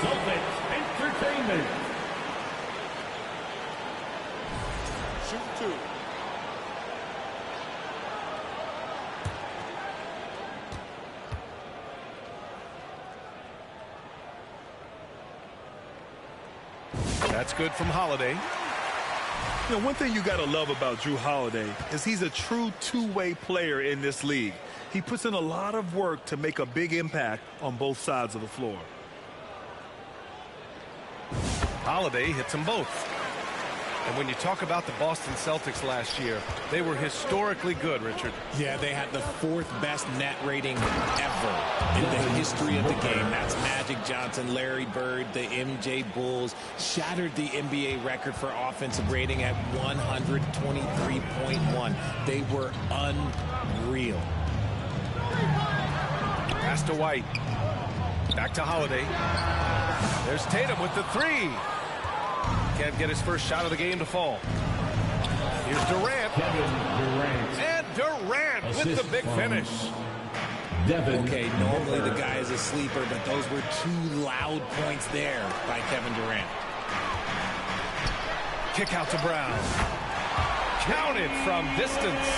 Celtics Entertainment. Shoot two. That's good from Holiday. You know, one thing you got to love about Drew Holiday is he's a true two-way player in this league. He puts in a lot of work to make a big impact on both sides of the floor. Holiday hits them both. And when you talk about the Boston Celtics last year, they were historically good, Richard. Yeah, they had the 4th best net rating ever in the history of the game. That's Magic Johnson, Larry Bird, the MJ Bulls. Shattered the NBA record for offensive rating at 123.1. They were unreal. Pass to White. Back to Holiday. There's Tatum with the 3. Can't get his first shot of the game to fall. Here's Durant. And Durant with the big finish. Okay, normally the guy is a sleeper, but those were 2 loud points there by Kevin Durant. Kick out to Brown. Counted from distance.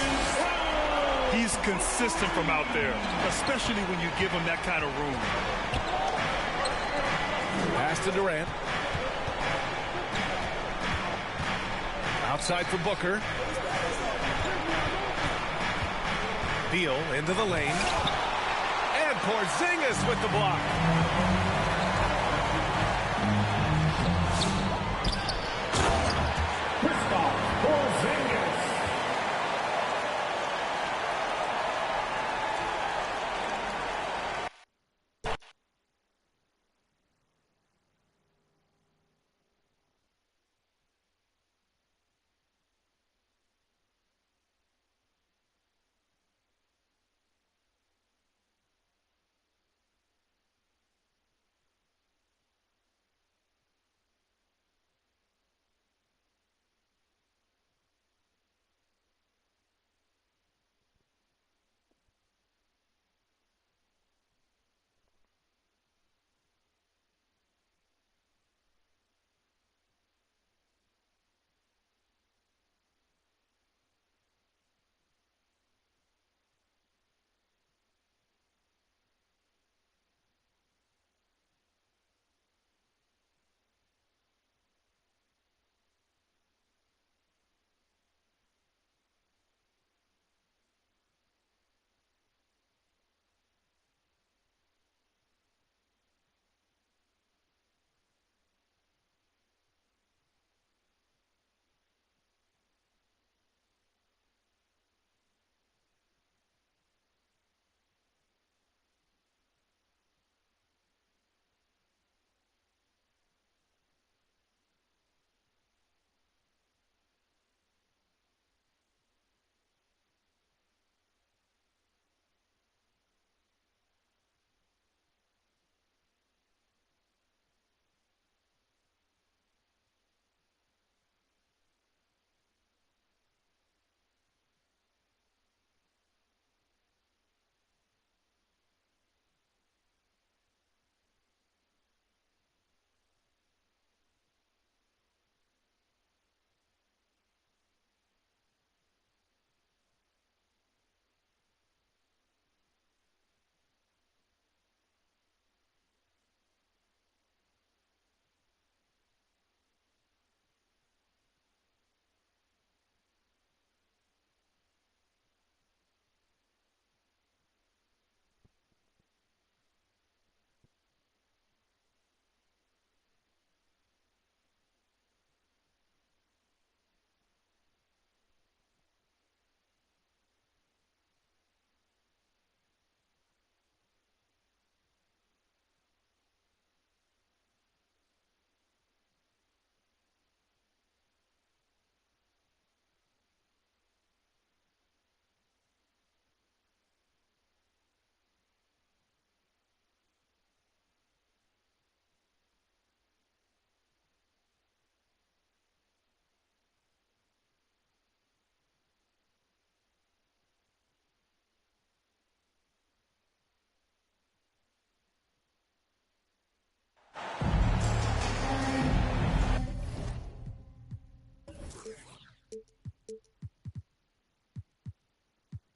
He's consistent from out there, especially when you give him that kind of room. Pass to Durant. Outside for Booker. Beal into the lane. And Porzingis with the block. Porzingis.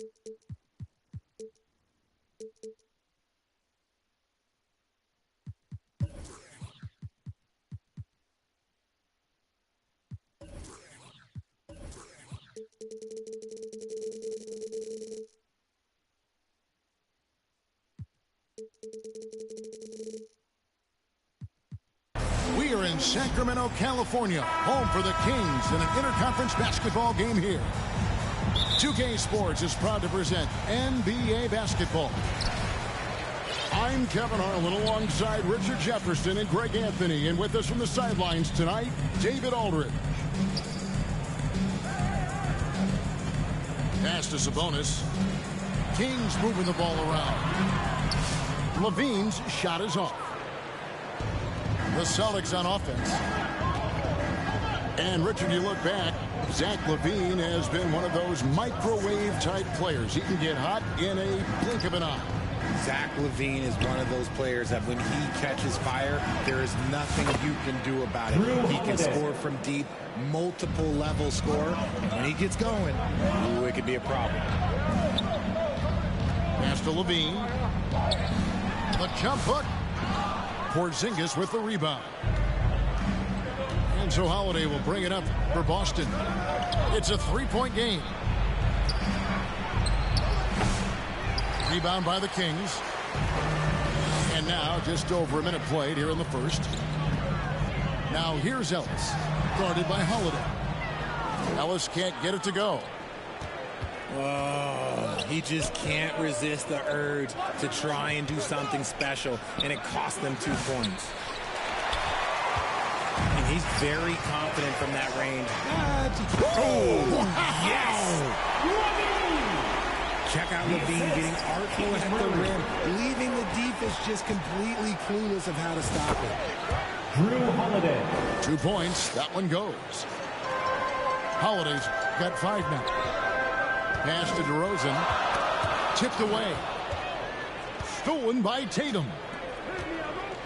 We are in Sacramento, California, home for the Kings in an interconference basketball game here. 2K Sports is proud to present NBA basketball. I'm Kevin Harlan alongside Richard Jefferson and Greg Anthony, and with us from the sidelines tonight, David Aldridge. Pass to Sabonis. Kings moving the ball around. Levine's shot is off. The Celtics on offense. And Richard, you look back, Zach LaVine has been one of those microwave-type players. He can get hot in a blink of an eye. Zach LaVine is one of those players that when he catches fire, there is nothing you can do about it. He can score from deep, multiple level score. When he gets going, ooh, it could be a problem. Pass to LaVine. The jump hook. Porzingis with the rebound. And so Holiday will bring it up for Boston. It's a three-point game. Rebound by the Kings. And now just over a minute played here in the first. Now here's Ellis, guarded by Holiday. Ellis can't get it to go. Oh, he just can't resist the urge to try and do something special, and it cost them 2 points. And he's very confident from that range. Oh, yes! Check out LaVine getting artful at the rim, leaving the defense just completely clueless of how to stop it. Drew Holiday. 2 points. That one goes. Holiday's got 5 now. Pass to DeRozan. Tipped away. Stolen by Tatum.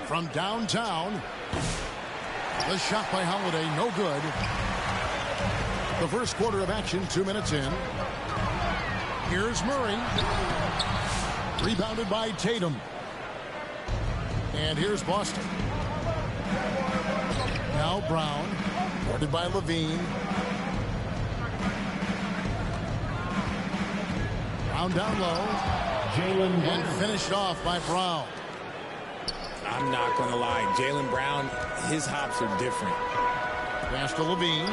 From downtown. The shot by Holiday, no good. The first quarter of action, 2 minutes in. Here's Murray. Rebounded by Tatum. And here's Boston. Now Brown. Guarded by LaVine. Brown down low. And finished off by Brown. I'm not going to lie. Jaylen Brown, his hops are different. Pass to LaVine.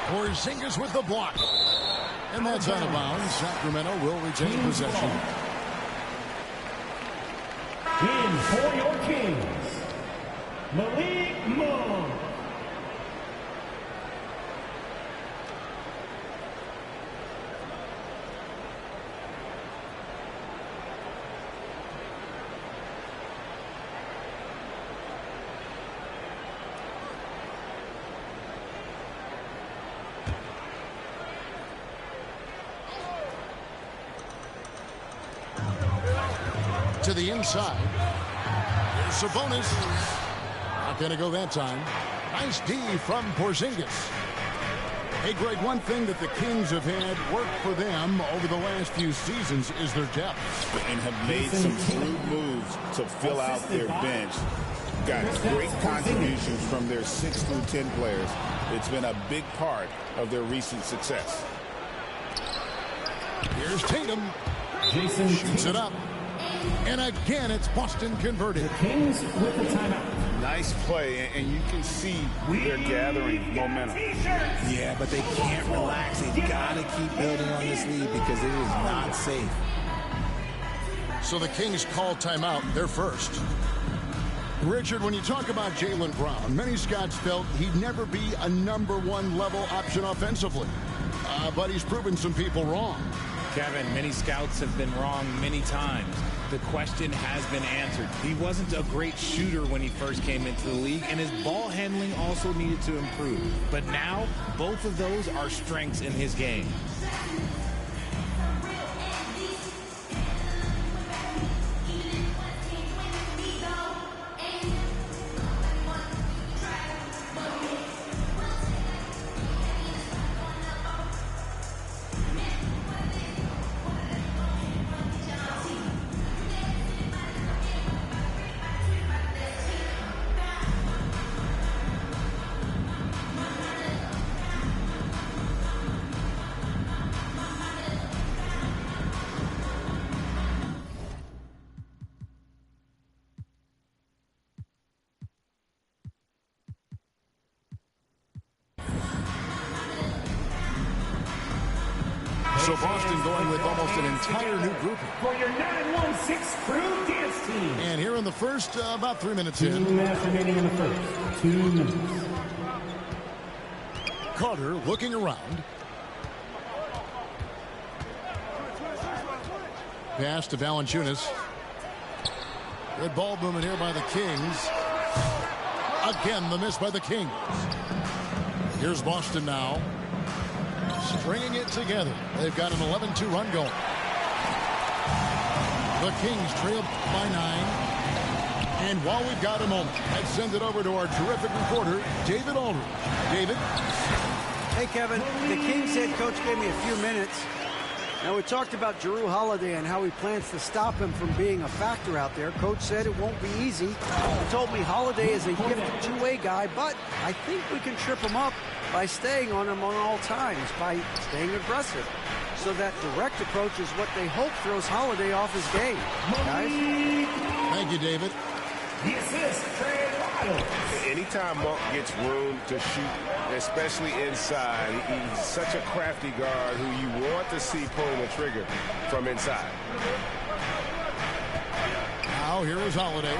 Porzingis with the block. And that's out of bounds. Sacramento will retain possession. In for your Kings, Malik Monk. To the inside. Here's Sabonis. Not going to go that time. Nice D from Porzingis. Hey, Greg, one thing that the Kings have had work for them over the last few seasons is their depth. And have made some shrewd moves to fill out their bench. Got great contributions from their 6 through 10 players. It's been a big part of their recent success. Here's Tatum. Jason Shoots it up. And again, it's Boston converted. The Kings with the timeout. Nice play, and you can see they're gathering momentum. Yeah, but they can't relax. They've got to keep building on this lead because it is not safe. So the Kings call timeout, their first. Richard, when you talk about Jaylen Brown, many scouts felt he'd never be a #1 level option offensively. But he's proven some people wrong. Kevin, many scouts have been wrong many times. The question has been answered. He wasn't a great shooter when he first came into the league, and his ball handling also needed to improve. But now, both of those are strengths in his game. So Boston going with almost an entire new grouping. For your 916 crew dance team. And here in the first, about 3 minutes 2 in. minutes remaining in the first. 2 minutes. Carter looking around. Pass to Valanciunas. Good ball movement here by the Kings. Again, the miss by the Kings. Here's Boston now. Stringing it together. They've got an 11-2 run going. The Kings trail by 9. And while we've got a moment, let's send it over to our terrific reporter, David Aldridge. David? Hey, Kevin. The Kings head coach gave me a few minutes. Now, we talked about Jrue Holiday and how he plans to stop him from being a factor out there. Coach said it won't be easy. He told me Holiday is a gifted two-way guy, but I think we can trip him up by staying on him on all times, by staying aggressive. So that direct approach is what they hope throws Holiday off his game. Guys? Thank you, David. The assist, Trey Lyles. Anytime Monk gets room to shoot, especially inside, he's such a crafty guard who you want to see pulling the trigger from inside. Now here is Holiday.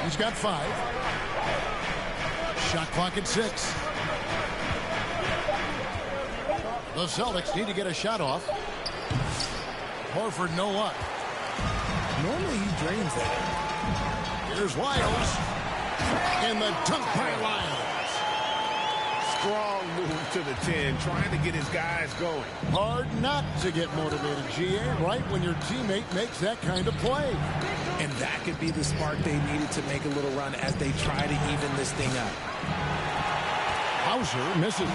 He's got 5. Shot clock at 6. The Celtics need to get a shot off. Horford, no luck. Normally he drains that. Here's Lyles. And the dunk by Lyles. Strong move to the 10, trying to get his guys going. Hard not to get motivated, GA, right when your teammate makes that kind of play. And that could be the spark they needed to make a little run as they try to even this thing up. Hauser misses.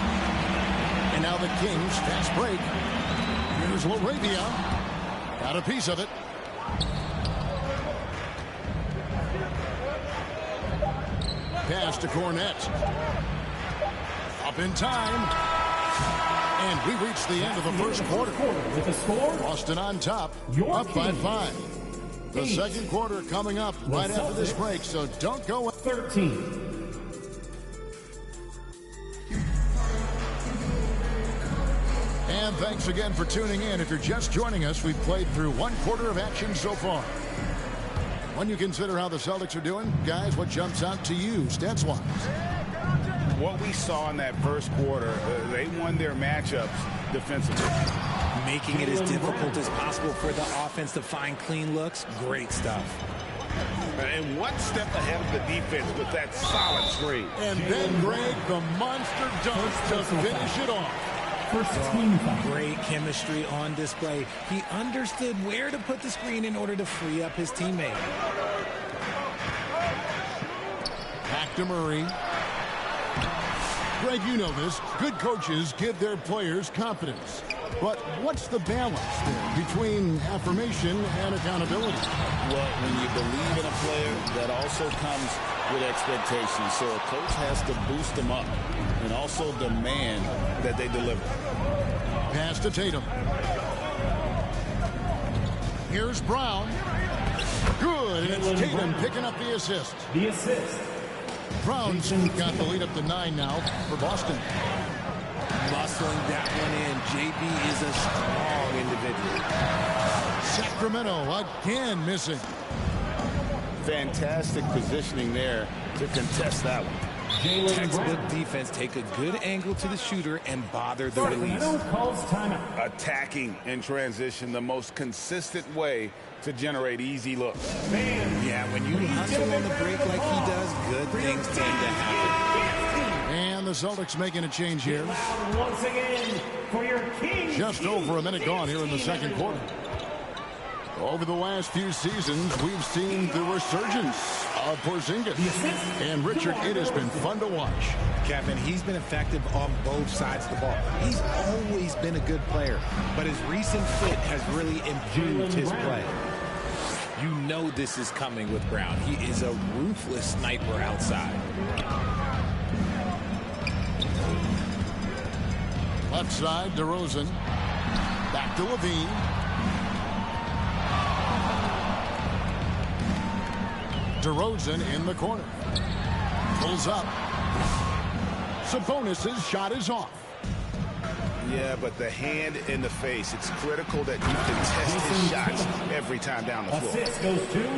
And now the Kings, fast break. Here's LaRavia. Got a piece of it. Pass to Cornette. Up in time. And we reach the end of the first quarter. With the score, Boston on top, up by 5. The second quarter coming up right after this break, so don't go. 13. And thanks again for tuning in. If you're just joining us, we've played through 1 quarter of action so far. When you consider how the Celtics are doing, guys, what jumps out to you, stats-wise? What we saw in that first quarter, they won their matchups defensively. Making it as difficult as possible for the offense to find clean looks. Great stuff. And one step ahead of the defense with that solid screen. And then, Greg, the monster dunk to finish it off. First team foul. Great chemistry on display. He understood where to put the screen in order to free up his teammate. Back to Murray. Greg, you know this. Good coaches give their players confidence. But what's the balance there between affirmation and accountability? Well, when you believe in a player, that also comes with expectations. So a coach has to boost them up and also demand that they deliver. Pass to Tatum. Here's Brown. Good, and it's Tatum picking up the assist. The assist. Brown's got the lead up to 9 now for Boston. Muscling that one in. JB is a strong individual. Sacramento again missing. Fantastic positioning there to contest that one. Textbook defense, take a good angle to the shooter and bother the release. Calls timeout. Attacking in transition, the most consistent way to generate easy looks. Yeah, when you hustle on the break like he does, good things tend to happen. And the Celtics making a change here. Once again for your Kings. Just over a minute gone here in the second quarter. Over the last few seasons, we've seen the resurgence of Porzingis. And Richard, it has been fun to watch. Kevin, he's been effective on both sides of the ball. He's always been a good player, but his recent fit has really improved his play. You know this is coming with Brown. He is a ruthless sniper outside. Left side, DeRozan. Back to Levine. DeRozan in the corner. Pulls up. Sabonis' shot is off. Yeah, but the hand in the face, it's critical that you can test his shots every time down the floor. Assist goes to...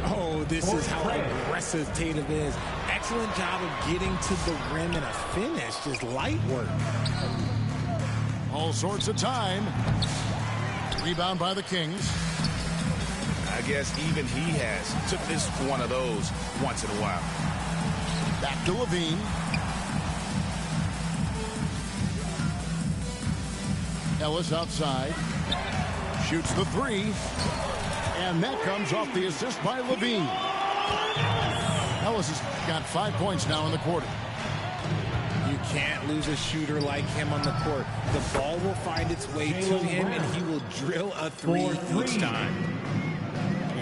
Oh, this is how aggressive Tatum is. Excellent job of getting to the rim and a finish. Just light work. All sorts of time. Rebound by the Kings. I guess even he took this one of those once in a while. Back to Levine. Ellis outside. Shoots the three. And that comes off the assist by Levine. Ellis has got 5 points now in the quarter. You can't lose a shooter like him on the court. The ball will find its way to him, and he will drill a three each time.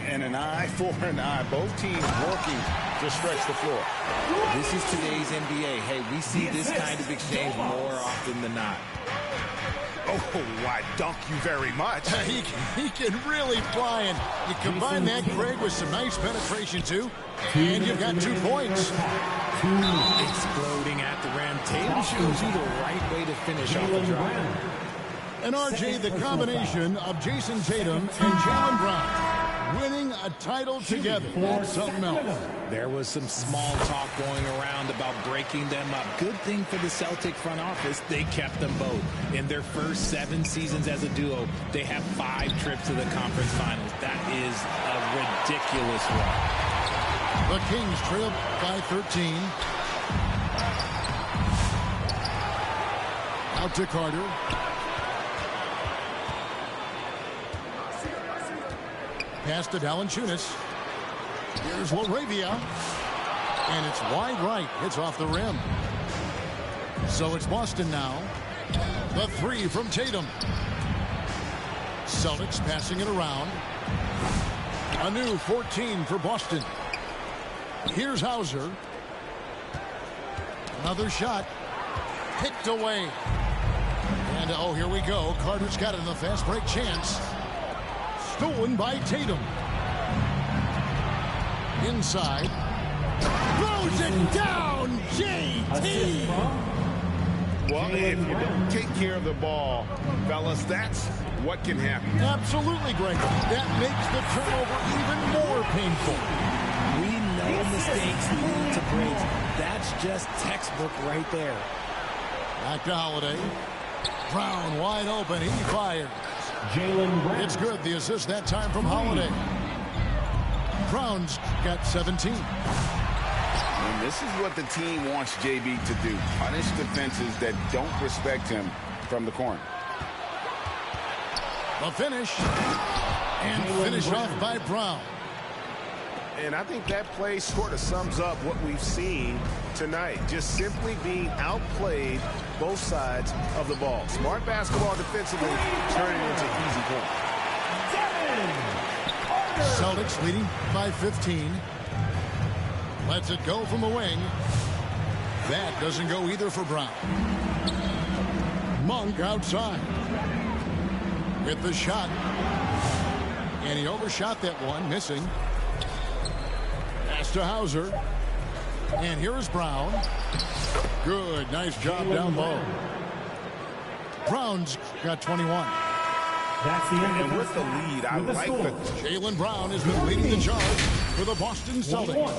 And an eye for an eye. Both teams working to stretch the floor. This is today's NBA. Hey, we see this kind of exchange more often than not. Oh, why, dunk you very much. He can really fly, and you combine that, Greg, with some nice penetration, too, and you've got 2 points. Exploding at the rim. Tatum shows you the right way to finish off the drive. And, RJ, the combination of Jason Tatum and Jaylen Brown winning a title together. That's something else. There was some small talk going around about breaking them up. Good thing for the Celtic front office, they kept them both. In their first 7 seasons as a duo, they have 5 trips to the conference finals. That is a ridiculous run. The Kings trail by 13. Out to Carter. Pass to Valanciunas. Here's Laravia. And it's wide right. It's off the rim. So it's Boston now. The three from Tatum. Celtics passing it around. A new 14 for Boston. Here's Hauser. Another shot. Picked away. And, oh, here we go. Carter's got it in the fast break chance. Stolen by Tatum. Inside. Throws it down. JT. Well, if you don't take care of the ball, fellas, that's what can happen. Absolutely, Greg. That makes the turnover even more painful. We know mistakes lead to breaks. That's just textbook right there. Back to Holiday. Brown wide open. He fires. Jaylen Brown. It's good. The assist that time from Holiday. Brown's got 17. And this is what the team wants JB to do. Punish defenses that don't respect him from the corner. The finish. And finish off by Brown. And I think that play sort of sums up what we've seen tonight. Just simply being outplayed both sides of the ball. Smart basketball defensively, turning into easy points. Celtics leading by 15. Lets it go from the wing. That doesn't go either for Brown. Monk outside. With the shot. And he overshot that one, missing. Pass to Hauser. And here's Brown. Good, nice job down low. Brown's got 21. That's the end And with the lead, I like the... Jaylen Brown has been leading the charge for the Boston Celtics.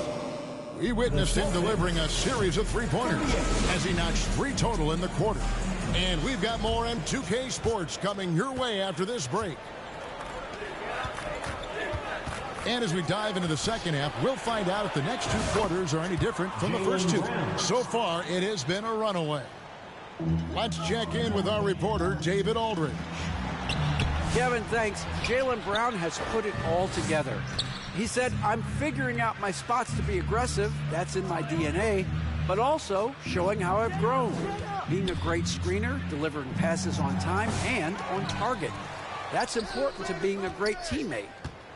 We witnessed him delivering a series of three-pointers as he notched 3 total in the quarter. And we've got more M2K Sports coming your way after this break. And as we dive into the second half, we'll find out if the next 2 quarters are any different from the first 2. So far, it has been a runaway. Let's check in with our reporter, David Aldridge. Kevin, thanks. Jaylen Brown has put it all together. He said, I'm figuring out my spots to be aggressive. That's in my DNA. But also showing how I've grown. Being a great screener, delivering passes on time and on target. That's important to being a great teammate.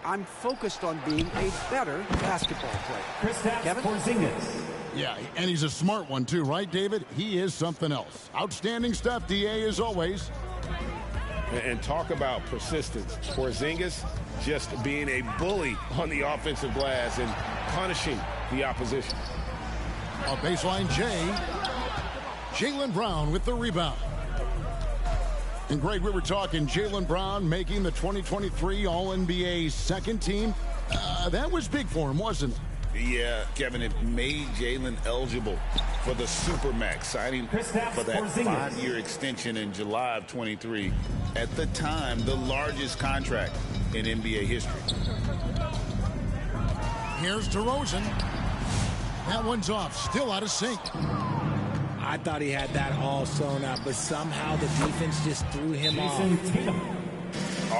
I'm focused on being a better basketball player. Kevin? Porzingis. Yeah, and he's a smart one too, right, David? He is something else. Outstanding stuff, DA, as always. And talk about persistence. Porzingis just being a bully on the offensive glass and punishing the opposition. A baseline J. Jaylen Brown with the rebound. And Greg, we were talking Jaylen Brown making the 2023 All-NBA second team. That was big for him, wasn't it? Yeah, Kevin, it made Jaylen eligible for the Supermax, signing for that 5-year extension in July of 23. At the time, the largest contract in NBA history. Here's DeRozan. That one's off, still out of sync. I thought he had that all sewn up, but somehow the defense just threw him off.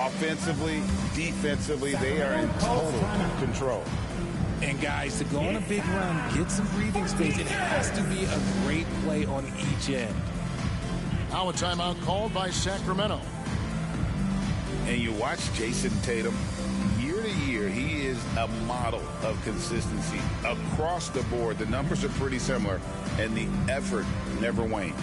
Offensively, defensively, they are in total control. And guys, to go on a big run, get some breathing space, it has to be a great play on each end. Now a timeout called by Sacramento. And you watch Jason Tatum, year to year, he is a model of consistency. Across the board, the numbers are pretty similar, and the effort never wanes.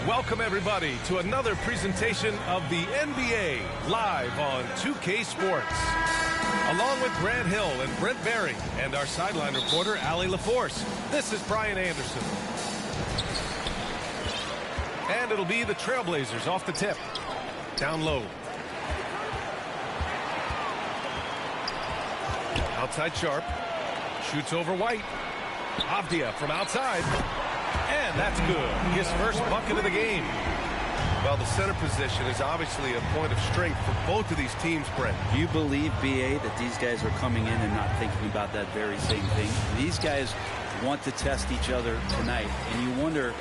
Welcome, everybody, to another presentation of the NBA live on 2K Sports. Along with Grant Hill and Brent Berry and our sideline reporter, Allie LaForce, this is Brian Anderson. And it'll be the Trailblazers off the tip. Down low. Outside Sharp. Shoots over White. Avdia from outside. And that's good. His first bucket of the game. Well, the center position is obviously a point of strength for both of these teams, Brent. Do you believe, BA, that these guys are coming in and not thinking about that very same thing? These guys want to test each other tonight. And you wonder,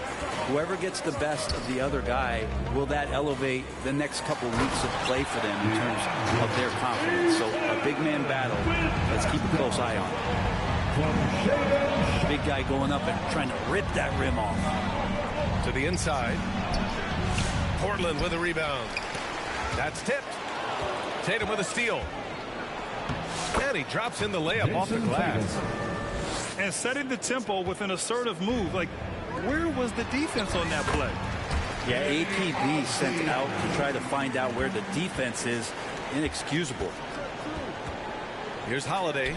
whoever gets the best of the other guy, will that elevate the next couple weeks of play for them in terms of their confidence? So a big man battle. Let's keep a close eye on it. Big guy going up and trying to rip that rim off. To the inside. Portland with a rebound. That's tipped. Tatum with a steal. And he drops in the layup off the glass. And setting the tempo with an assertive move. Like, where was the defense on that play? Yeah, APB sent out to try to find out where the defense is. Inexcusable. Here's Holiday.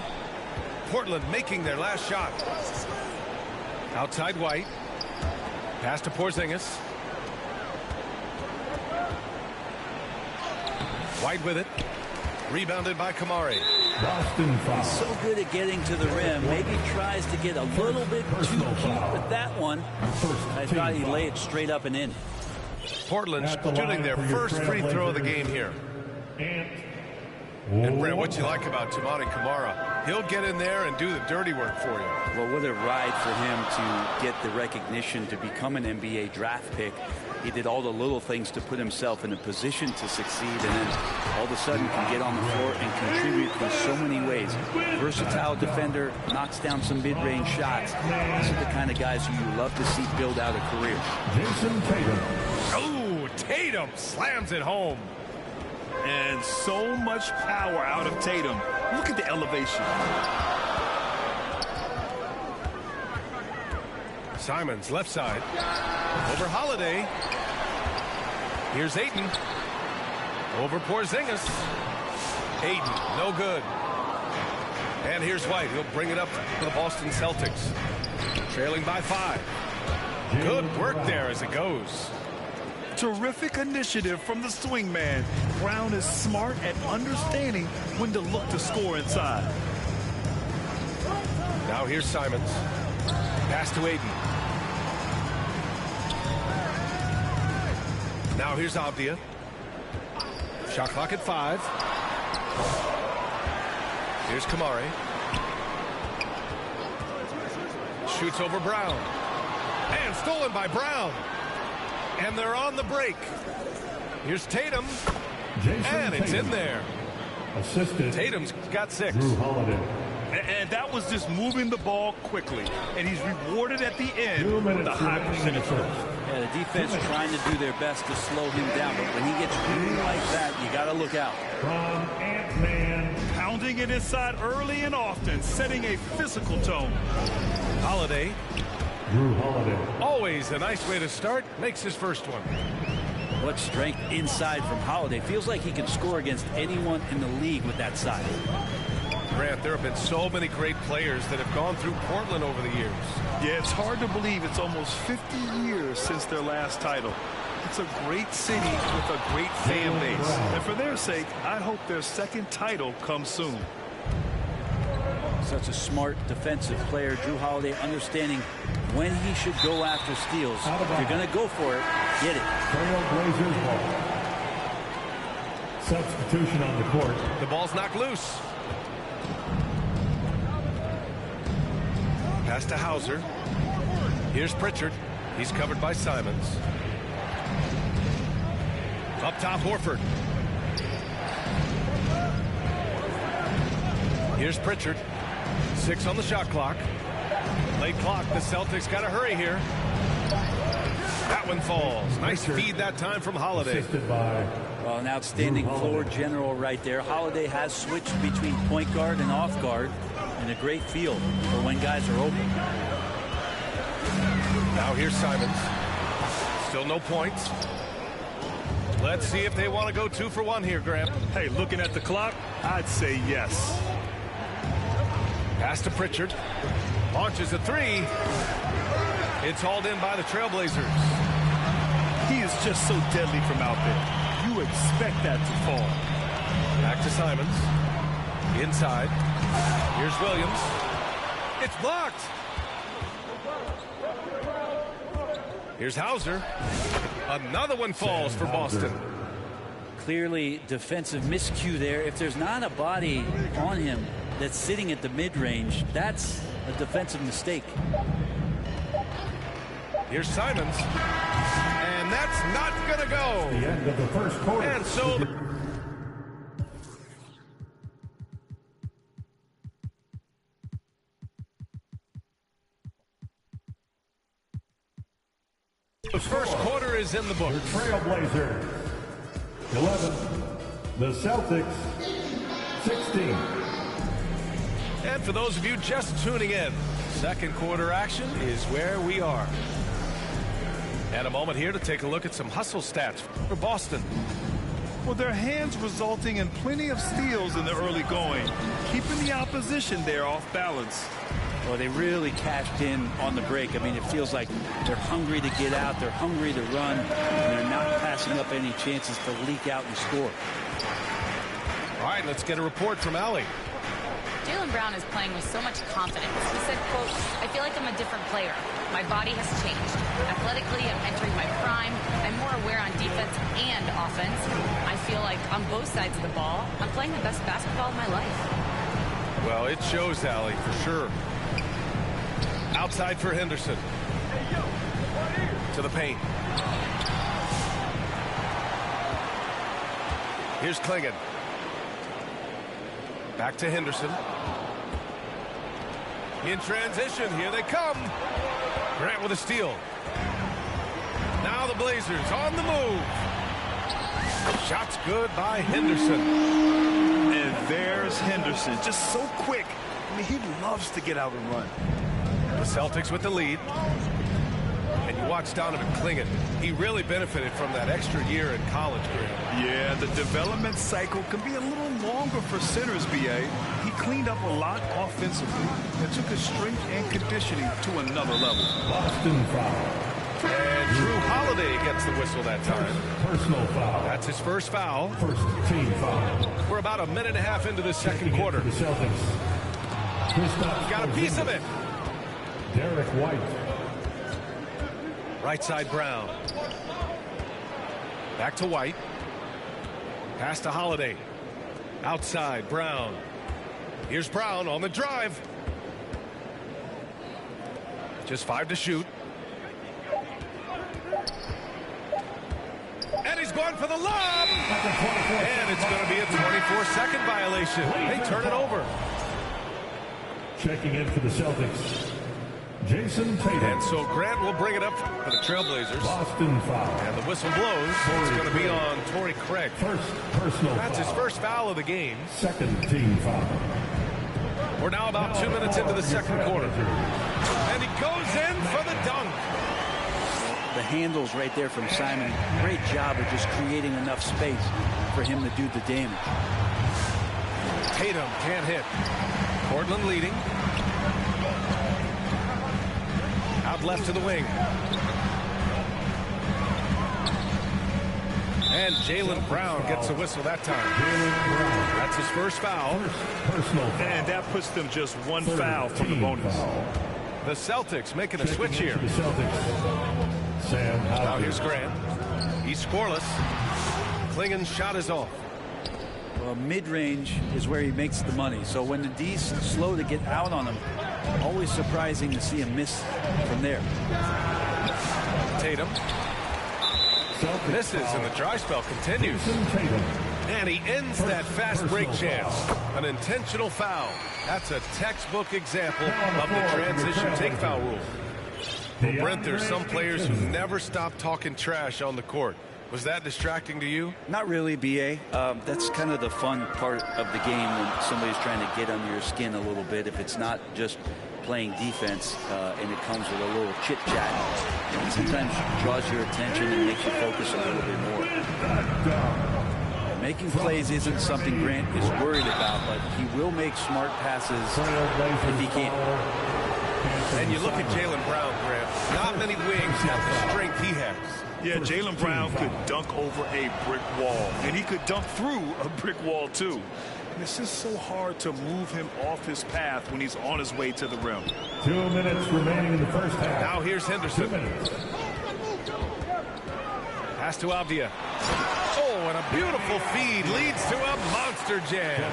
Portland making their last shot. Outside White. Pass to Porzingis. White with it. Rebounded by Kamari. He's so good at getting to the rim. Maybe tries to get a little bit too cute with that one. I thought he'd lay it straight up and in. Portland shooting their first free throw of the game here. And Brent, what you like about Toumani Camara? He'll get in there and do the dirty work for you. Well, what a ride for him to get the recognition to become an NBA draft pick. He did all the little things to put himself in a position to succeed, and then all of a sudden can get on the floor and contribute in so many ways. Versatile defender, knocks down some mid-range shots. These are the kind of guys who you love to see build out a career. Jason Tatum. Oh, Tatum slams it home. And so much power out of Tatum. Look at the elevation. Simons left side. Over Holiday. Here's Ayton. Over Porzingis. Ayton, no good. And here's White. He'll bring it up for the Boston Celtics. Trailing by 5. Good work there as it goes. Terrific initiative from the swing man. Brown is smart at understanding when to look to score inside. Now here's Simons. Pass to Ayton. Now here's Abdia. Shot clock at 5. Here's Kamari. Shoots over Brown. And stolen by Brown. And they're on the break. Here's Tatum. And it's in there. Assisted. Tatum's got 6. Drew Holiday. And that was just moving the ball quickly. And he's rewarded at the end with a high percentage. Yeah, the defense trying to do their best to slow him down. But when he gets moving like that, you got to look out. From Ant-Man. Pounding it inside early and often, setting a physical tone. Holiday. Drew Holiday. Always a nice way to start. Makes his first one. What strength inside from Holiday. Feels like he can score against anyone in the league with that size. Grant, there have been so many great players that have gone through Portland over the years. Yeah, it's hard to believe it's almost 50 years since their last title. It's a great city with a great fan base. And for their sake, I hope their second title comes soon. Such a smart defensive player, Drew Holiday, understanding when he should go after steals. If you're going to go for it, get it. Trailblazers ball. Substitution on the court. The ball's knocked loose. Pass to Hauser. Here's Pritchard. He's covered by Simons. Up top, Horford. Here's Pritchard. 6 on the shot clock. Late clock. The Celtics got to hurry here. That one falls. Nice feed that time from Holiday. Well, an outstanding floor general right there. Holiday has switched between point guard and off guard, and a great feel for when guys are open. Now here's Simons. Still no points. Let's see if they want to go 2 for 1 here, Graham. Hey, looking at the clock, I'd say yes. Pass to Pritchard. Launches a 3. It's hauled in by the Trailblazers. He is just so deadly from out there. You expect that to fall. Back to Simons. Inside. Here's Williams. It's blocked. Here's Hauser. Another one falls for Boston. Clearly defensive miscue there. If there's not a body on him that's sitting at the mid-range, that's a defensive mistake. Here's Simons. And that's not going to go. The end of the first quarter. And so the first quarter is in the book. The Trailblazers 11. The Celtics 16. And for those of you just tuning in, second quarter action is where we are. And a moment here to take a look at some hustle stats for Boston. Well, their hands resulting in plenty of steals in the early going, keeping the opposition there off balance. Well, they really cashed in on the break. I mean, it feels like they're hungry to get out, they're hungry to run, and they're not passing up any chances to leak out and score. All right, let's get a report from Allie. Jaylen Brown is playing with so much confidence. He said, quote, "I feel like I'm a different player. My body has changed. Athletically, I'm entering my prime. I'm more aware on defense and offense. I feel like on both sides of the ball, I'm playing the best basketball of my life." Well, it shows, Allie, for sure. Outside for Henderson. To the paint. Here's Klingon. Back to Henderson. In transition, here they come. Grant with a steal. Now the Blazers on the move. Shot's good by Henderson. And there's Henderson, just so quick. I mean, he loves to get out and run. The Celtics with the lead. And you watch Donovan Klingon. He really benefited from that extra year in college, Grant. Yeah, the development cycle can be a little longer for centers, BA. He cleaned up a lot offensively and took his strength and conditioning to another level. Boston foul. And Drew Holiday gets the whistle that time. Personal foul. That's his first foul. First team foul. We're about a minute and a half into the second quarter. The Celtics. Got a piece of it. Derek White. Right side Brown. Back to White. Pass to Holiday. Outside Brown. Here's Brown on the drive. Just 5 to shoot. And he's going for the lob. And it's going to be a 24-second violation. They turn it over. Checking in for the Celtics, Jason Tatum. And so Grant will bring it up for the Trailblazers. Boston foul. And the whistle blows. It's going to be on Torrey Craig. First personal That's foul. his first foul of the game. Second team foul. We're now about 2 minutes into the second quarter. And he goes in for the dunk. The handles right there from Simon. Great job of just creating enough space for him to do the damage. Tatum can't hit. Portland leading. Out left to the wing. And Jaylen Brown gets a whistle that time. That's his first foul. Personal foul. And that puts them just one foul from the bonus. Foul. The Celtics making a switch here. The Celtics. Sam Howard. Now here's Grant. He's scoreless. Klingon's shot is off. Well, mid-range is where he makes the money. So when the D's slow to get out on him, always surprising to see him miss from there. Tatum. Celtics Misses foul. and the dry spell continues. Jason Tatum. And he ends that fast break chance. An intentional foul. That's a textbook example of the transition take foul rule. Well, Brent, there's some players who never stop talking trash on the court. Was that distracting to you? Not really, BA. That's kind of the fun part of the game when somebody's trying to get under your skin a little bit. If it's not just playing defense and it comes with a little chit-chat, and sometimes draws your attention and makes you focus a little bit more. Making plays isn't something Grant is worried about, but he will make smart passes if he can. And you look at Jaylen Brown, Grant. Not many wings have the strength he has. Yeah, Jaylen Brown could dunk over a brick wall, and he could dunk through a brick wall, too. And it's just so hard to move him off his path when he's on his way to the rim. 2 minutes remaining in the first half. Now here's Henderson. 2 minutes. Pass to Avdia. Oh, and a beautiful feed leads to a monster jam.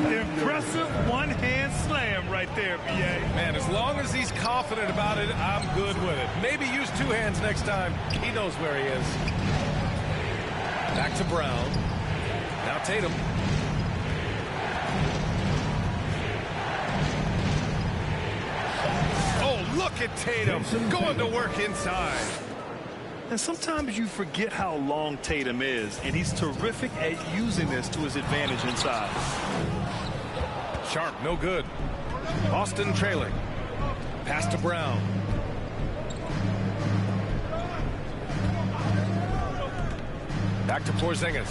The impressive one-hand slam right there, B.A. Man, as long as he's confident about it, I'm good with it. Maybe use two hands next time. He knows where he is. Back to Brown. Now Tatum. Oh, look at Tatum going to work inside. And sometimes you forget how long Tatum is, and he's terrific at using this to his advantage inside. Sharp, no good. Boston trailing. Pass to Brown. Back to Porzingis.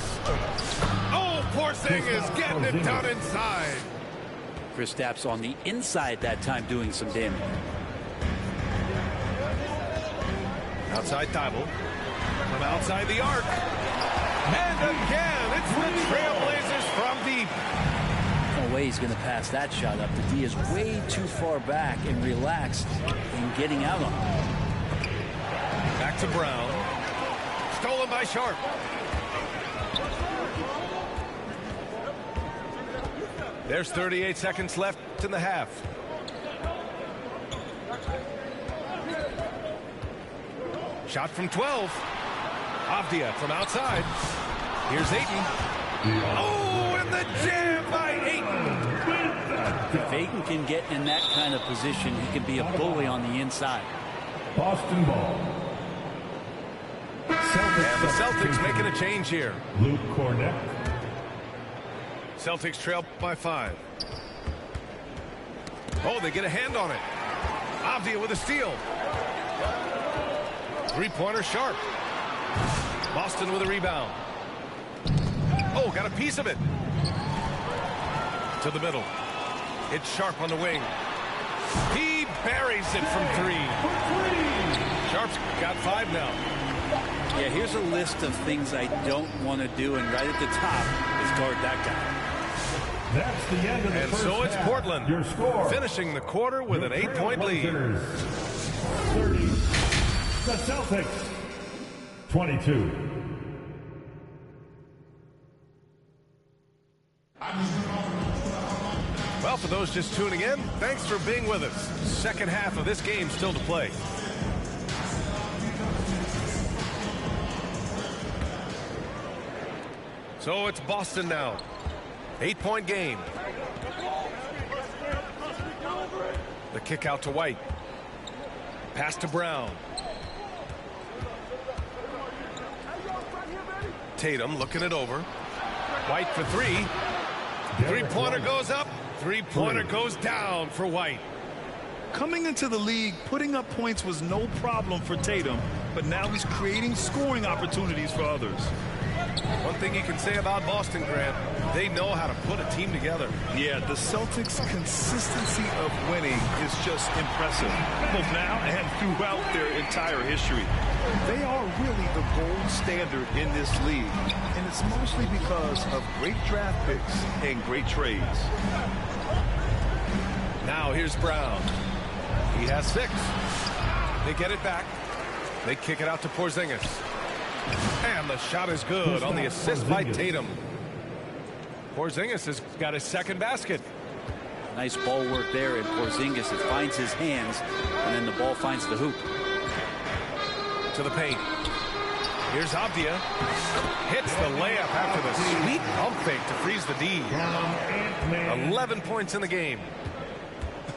Oh, Porzingis getting it done inside. Kristaps on the inside that time doing some damage. Outside Thibault. From outside the arc. And again, it's the Trailblazers from deep. No way he's going to pass that shot up. The D is way too far back and relaxed in getting out on it. Back to Brown. Stolen by Sharp. There's 38 seconds left in the half. Shot from 12. Avdia from outside. Here's Ayton. Oh, and the jam by Ayton. If Ayton can get in that kind of position, he can be a bully on the inside. Boston ball. And the Celtics making a change here. Luke Cornett. Celtics trail by 5. Oh, they get a hand on it. Avdia with a steal. Three-pointer Sharp. Boston with a rebound. Oh, got a piece of it. To the middle. It's Sharp on the wing. He buries it from 3. Sharp's got 5 now. Yeah, here's a list of things I don't want to do, and right at the top is guard that guy. That's the end of the first so it's half. Portland Your score. finishing the quarter with an 8-point lead. 30. The Celtics. 22. Well, for those just tuning in, thanks for being with us. Second half of this game still to play. So it's Boston now. 8-point game. The kick out to White. Pass to Brown. Tatum looking it over. White for 3. Three-pointer goes up. Three-pointer goes down for White. Coming into the league, putting up points was no problem for Tatum, but now he's creating scoring opportunities for others. One thing you can say about Boston, Grant, they know how to put a team together. Yeah, the Celtics' consistency of winning is just impressive, both now and throughout their entire history. They are really the gold standard in this league, and it's mostly because of great draft picks and great trades. Now here's Brown. He has 6. They get it back. They kick it out to Porzingis. And the shot is good on the assist by Tatum. Porzingis has got his second basket. Nice ball work there, and Porzingis, it finds his hands, and then the ball finds the hoop. To the paint. Here's Avdia. Hits the layup after the sweet pump fake to freeze the D. 11 points in the game.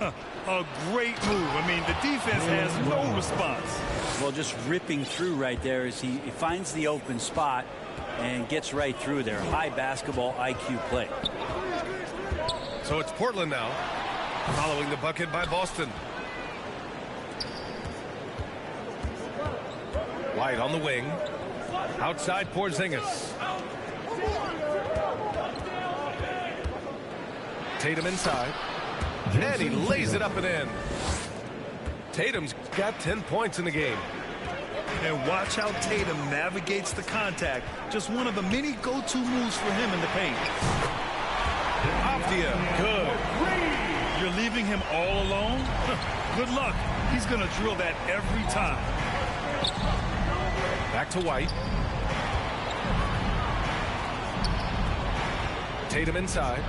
A great move. I mean, the defense has no response. Well, just ripping through right there as he finds the open spot and gets right through there. High basketball IQ play. So it's Portland now, following the bucket by Boston. White on the wing. Outside Porzingis. Tatum inside. And he lays it up and in. Tatum's got 10 points in the game. And watch how Tatum navigates the contact. Just one of the many go-to moves for him in the paint. Avdia, good. You're leaving him all alone? Good luck. He's going to drill that every time. Back to White. Tatum inside.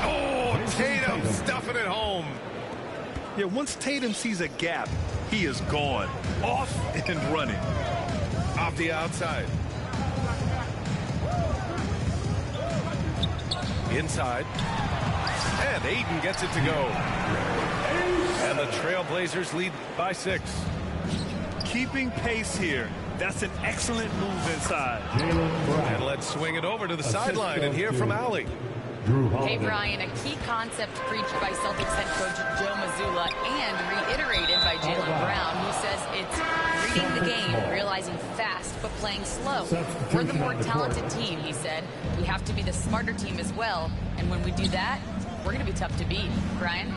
Oh, Tatum stuffing it home. Yeah, once Tatum sees a gap, he is gone. Off and running. Off the outside. Inside. And Aiden gets it to go. And the Trailblazers lead by 6. Keeping pace here. That's an excellent move inside. And let's swing it over to the sideline and hear from Allie. Hey, Brian, a key concept preached by Celtics head coach Joe Mazzulla and reiterated by Jaylen Brown, who says it's reading the game, realizing fast, but playing slow. We're the more talented team, he said. We have to be the smarter team as well. And when we do that, we're going to be tough to beat. Brian?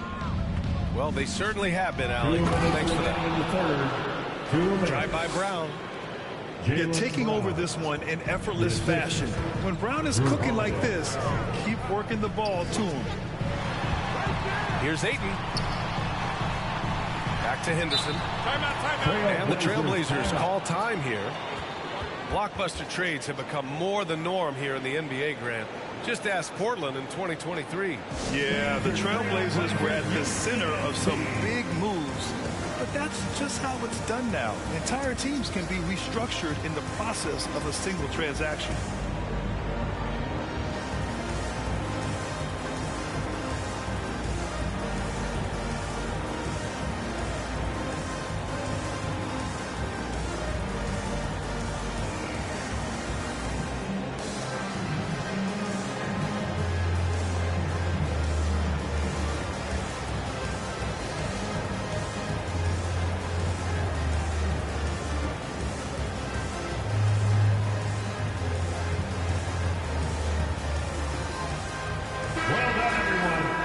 Well, they certainly have been, Allie. Thanks for that. Drive by Brown. Yeah, taking over this one in effortless fashion. When Brown is cooking like this, keep working the ball to him. Here's Ayton. Back to Henderson. And the Trailblazers call time here. Blockbuster trades have become more the norm here in the NBA, Grant. Just ask Portland in 2023. Yeah, the Trailblazers were at the center of some big moves. But that's just how it's done now. Entire teams can be restructured in the process of a single transaction.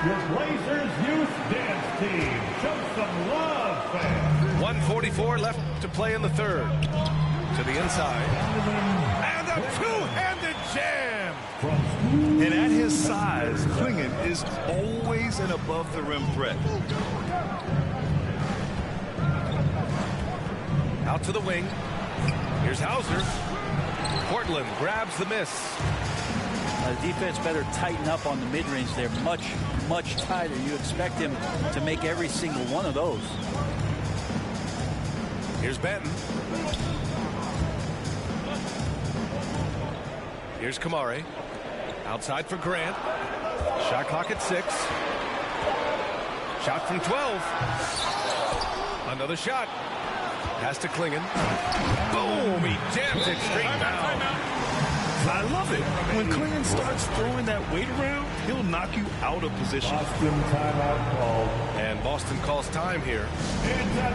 Your Blazers youth dance team. Show some love, fans. 1:44 left to play in the third. To the inside. And a two-handed jam. And at his size, Klingon is always an above-the-rim threat. Out to the wing. Here's Hauser. Portland grabs the miss. The defense better tighten up on the mid-range. They're much, much tighter. You expect him to make every single one of those. Here's Benton. Here's Kamare. Outside for Grant. Shot clock at 6. Shot from 12. Another shot. Pass to Klingon. Boom! He jams it straight down. I love it. When Klingon starts throwing that weight around, he'll knock you out of position. Boston timeout called. And Boston calls time here.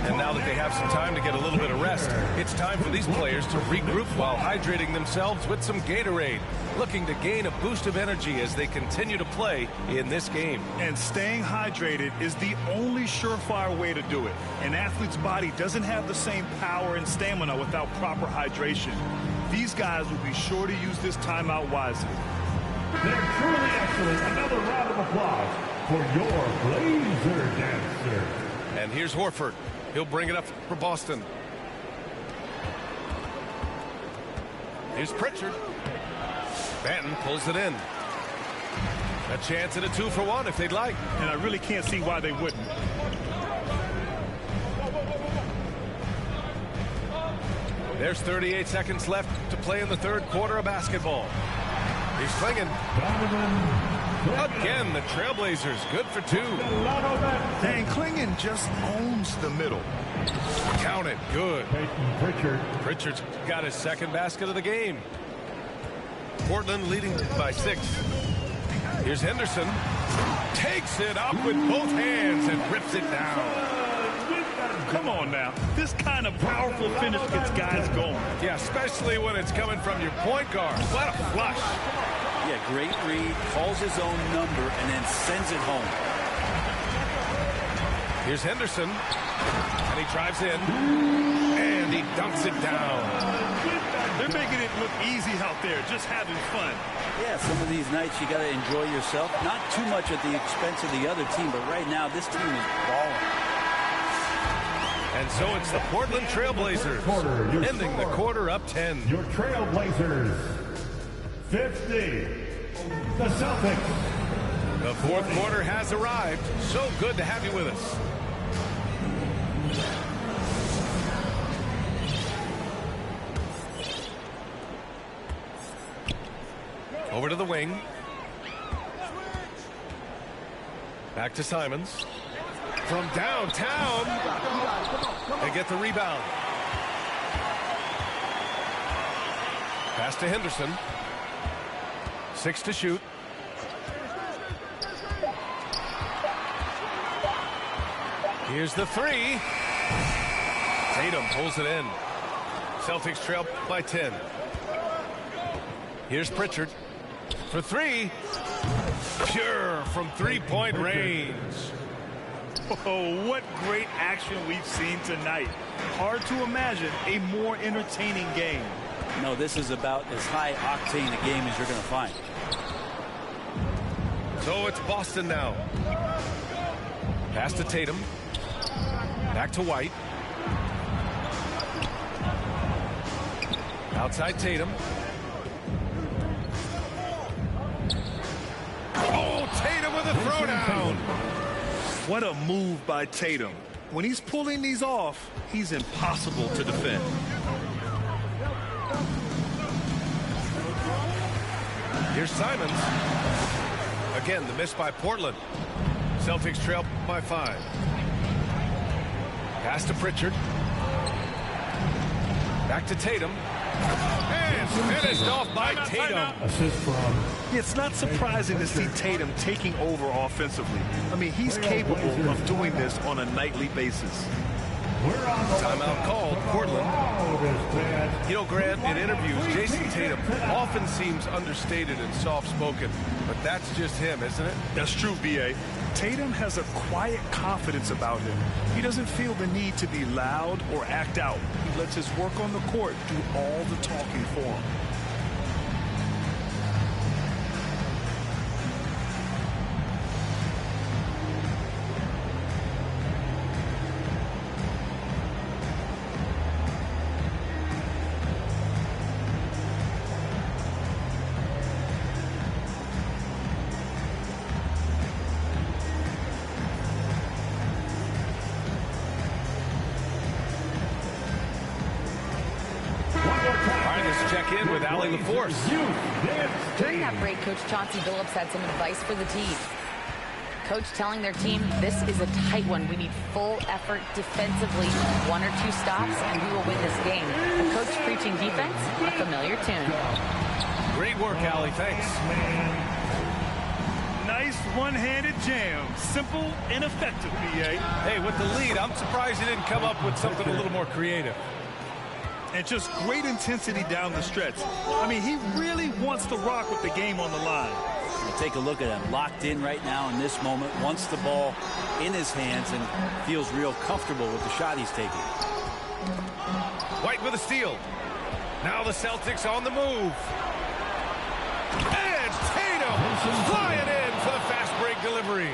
And now that they have some time to get a little bit of rest, it's time for these players to regroup while hydrating themselves with some Gatorade, looking to gain a boost of energy as they continue to play in this game. And staying hydrated is the only surefire way to do it. An athlete's body doesn't have the same power and stamina without proper hydration. These guys will be sure to use this timeout wisely. They're truly excellent. Another round of applause for your Blazer dancer. And here's Horford. He'll bring it up for Boston. Here's Pritchard. Banton pulls it in. A chance at a 2-for-1 if they'd like. And I really can't see why they wouldn't. There's 38 seconds left to play in the third quarter of basketball. He's swinging. Again, the Trailblazers good for 2. And Klingon just owns the middle. Count it. Good. Pritchard. Pritchard's got his second basket of the game. Portland leading by 6. Here's Henderson. Takes it up with both hands and rips it down. Come on now. This kind of powerful finish gets guys going. Yeah, especially when it's coming from your point guard. What a flush. Yeah, great read, calls his own number, and then sends it home. Here's Henderson. And he drives in. And he dunks it down. They're making it look easy out there, just having fun. Yeah, some of these nights you got to enjoy yourself. Not too much at the expense of the other team, but right now this team is balling. And so it's the Portland Trailblazers ending the quarter up 10. Your Trailblazers 50. the Celtics. The fourth quarter has arrived. So good to have you with us. Over to the wing. Back to Simons. From downtown. They get the rebound. Pass to Henderson. 6 to shoot. Here's the three. Tatum pulls it in. Celtics trail by 10. Here's Pritchard for three. Pure from three-point range. Oh, what great action we've seen tonight. Hard to imagine a more entertaining game. No, this is about as high octane a game as you're going to find. So it's Boston now. Pass to Tatum. Back to White. Outside Tatum. Oh, Tatum with a throwdown. What a move by Tatum. When he's pulling these off, he's impossible to defend. Here's Simons. Again, the miss by Portland. Celtics trail by 5. Pass to Pritchard. Back to Tatum. And finished off by Tatum. Assist from. It's not surprising to see Tatum taking over offensively. I mean, he's capable of doing this on a nightly basis. Timeout called, Portland. You know, Grant, in interviews, Jason Tatum often seems understated and soft-spoken, but that's just him, isn't it? That's true, B.A. Tatum has a quiet confidence about him. He doesn't feel the need to be loud or act out. He lets his work on the court do all the talking for him. During that break, Coach Chauncey Billups had some advice for the team. Coach telling their team, this is a tight one. We need full effort defensively. 1 or 2 stops, and we will win this game. The coach preaching defense, a familiar tune. Great work, Allie. Thanks. Nice one-handed jam. Simple and effective, B.A. Hey, with the lead, I'm surprised he didn't come up with something a little more creative. And just great intensity down the stretch. I mean, he really wants to rock with the game on the line. Take a look at him, locked in right now in this moment, wants the ball in his hands and feels real comfortable with the shot he's taking. White with a steal. Now the Celtics on the move. And Tatum flying in for the fast break delivery.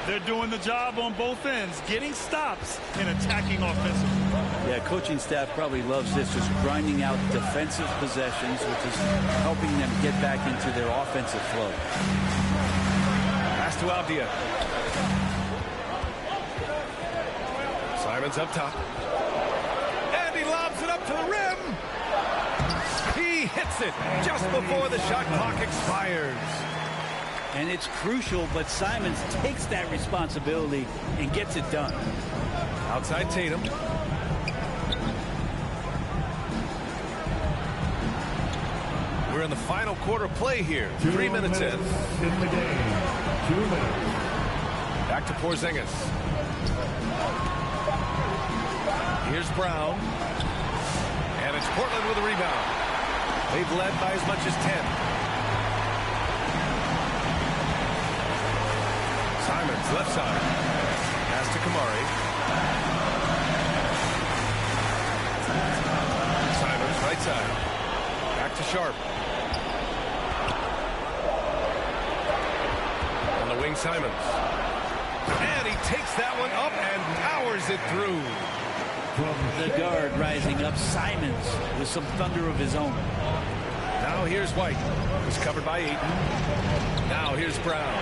They're doing the job on both ends, getting stops and attacking offensively. Yeah, coaching staff probably loves this, just grinding out defensive possessions, which is helping them get back into their offensive flow. Pass to Avdia. Simons up top. And he lobs it up to the rim. He hits it just before the shot clock expires. And it's crucial, but Simons takes that responsibility and gets it done. Outside Tatum. We're in the final quarter play here. 3 minutes in. In the game. 2 minutes. Back to Porzingis. Here's Brown. And it's Portland with a rebound. They've led by as much as 10. Simons, left side. Pass to Kamari. Simons, right side. Back to Sharp. On the wing, Simons. And he takes that one up and powers it through. The guard rising up, Simons with some thunder of his own. Now Now here's White. He's covered by Ayton. Now here's Brown.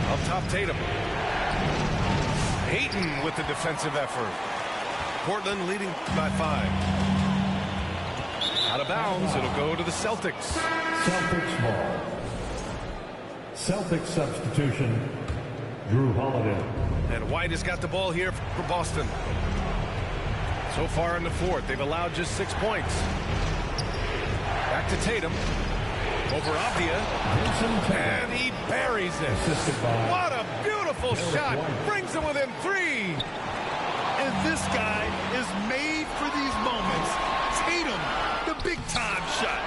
Up top, Tatum. Ayton with the defensive effort. Portland leading by 5. Out of bounds. It'll go to the Celtics. Celtics ball. Celtics substitution, Drew Holiday. And White has got the ball here for Boston. So far in the fourth, they've allowed just 6 points. Back to Tatum. Over Avdia. And he buries it. What a beautiful shot. Brings him within 3. And this guy is made for these moments. Tatum, the big-time shot.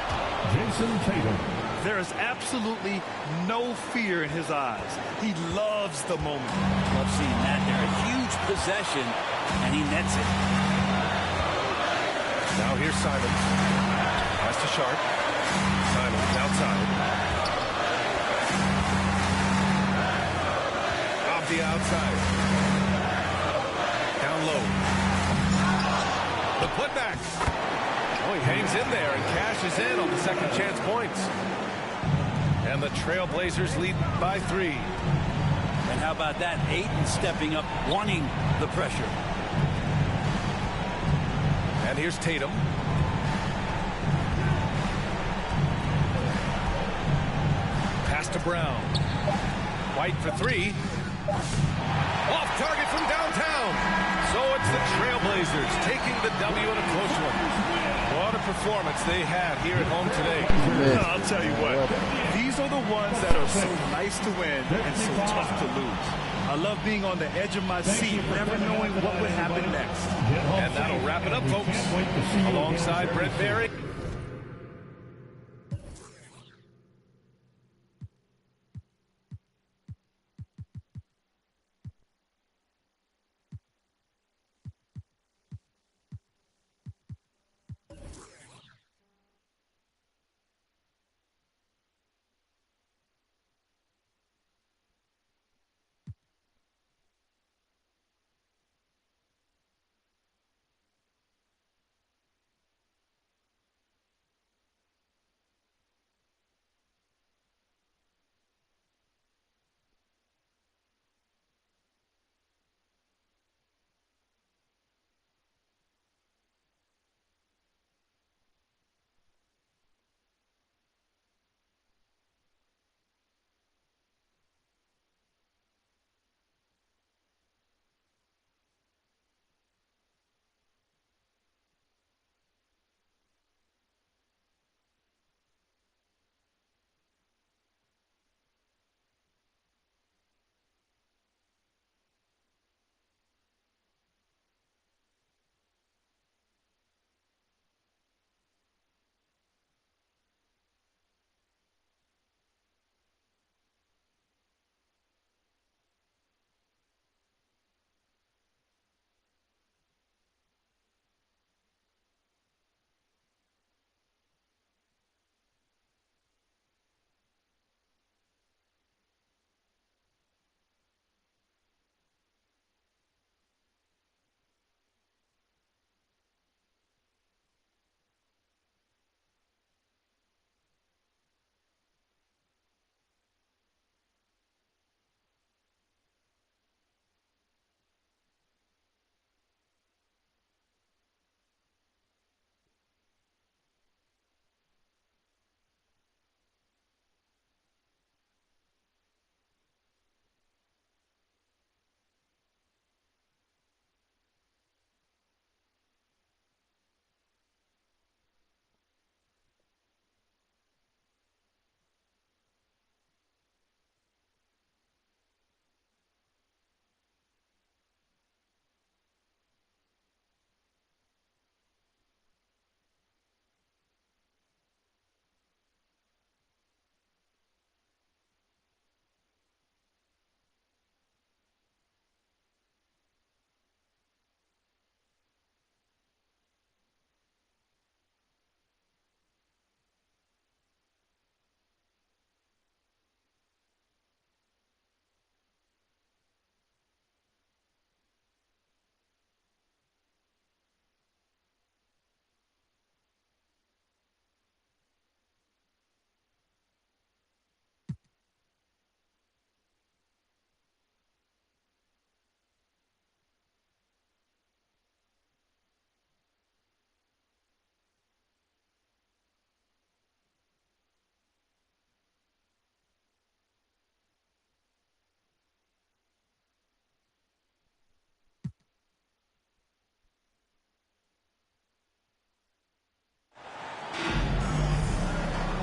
Jason Tatum. There is absolutely no fear in his eyes. He loves the moment. Love seeing that there. A huge possession, and he nets it. Now here's Simons. Pass to Sharp. Simons outside. Off the outside. Down low. The putback. Oh, he hangs in there and cashes in on the second chance points. And the Trailblazers lead by 3. And how about that? Ayton stepping up, wanting the pressure. And here's Tatum. Pass to Brown. White for 3. Off target from downtown. So it's the Trailblazers taking the W in a close one. What a performance they had here at home today. I'll tell you what, these are the ones that are so nice to win and so tough to lose. I love being on the edge of my seat, never knowing what would happen next. And that'll wrap it up, folks. Alongside Brent Barry.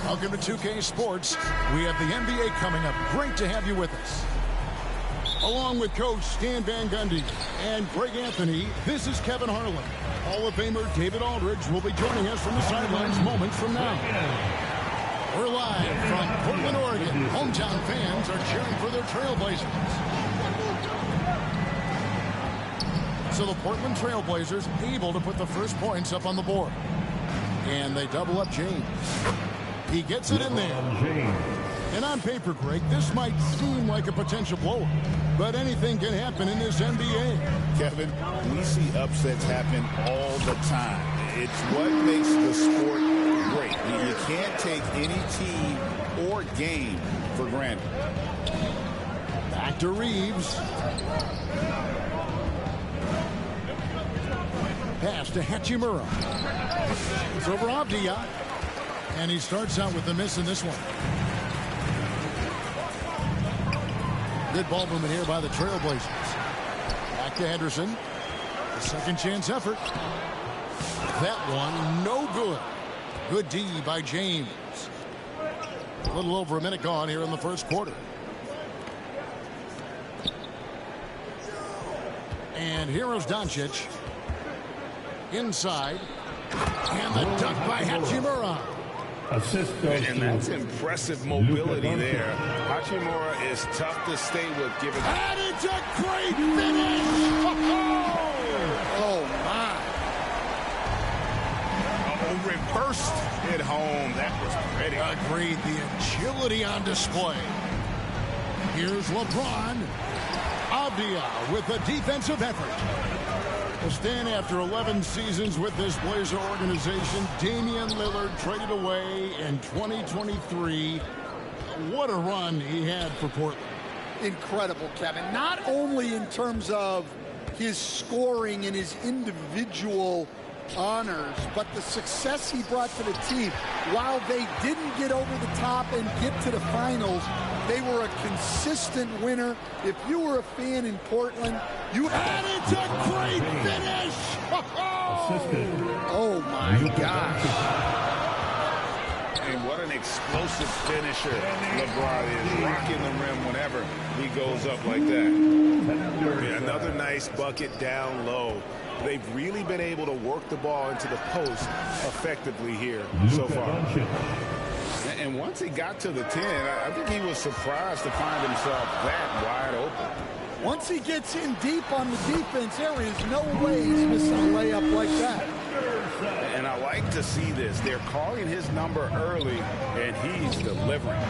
Welcome to 2K Sports. We have the NBA coming up. Great to have you with us. Along with Coach Stan Van Gundy and Greg Anthony, this is Kevin Harlan. Hall of Famer David Aldridge will be joining us from the sidelines moments from now. We're live from Portland, Oregon. Hometown fans are cheering for their Trailblazers. So the Portland Trailblazers able to put the first points up on the board. And they double up James. He gets it in there. And on paper, Greg, this might seem like a potential blowout, but anything can happen in this NBA. Kevin, we see upsets happen all the time. It's what makes the sport great. You can't take any team or game for granted. Back to Reeves. Pass to Hachimura. It's over Avdia. And he starts out with the miss in this one. Good ball movement here by the Trailblazers. Back to Henderson. A second chance effort. That one no good. Good D by James. A little over a minute gone here in the first quarter. And here's Doncic. Inside. And the dunk by Hachimura. Assist and that's impressive mobility there. Hachimura is tough to stay with given. And it's a great finish! Oh, my. Oh, reversed it home. That was pretty. Agreed. The agility on display. Here's LeBron. Avdia with a defensive effort. Well, Stan, after 11 seasons with this Blazer organization, Damian Lillard traded away in 2023. What a run he had for Portland. Incredible, Kevin. Not only in terms of his scoring and his individual honors, but the success he brought to the team. While they didn't get over the top and get to the finals, they were a consistent winner. If you were a fan in Portland, you and it's a great finish! Oh my gosh. And what an explosive finisher LeBron is, rocking the rim whenever he goes up like that. Another nice bucket down low. They've really been able to work the ball into the post effectively here so far. And once he got to the 10, I think he was surprised to find himself that wide open. Once he gets in deep on the defense, there is no way he's missing a layup like that. And I like to see this. They're calling his number early, and he's delivering.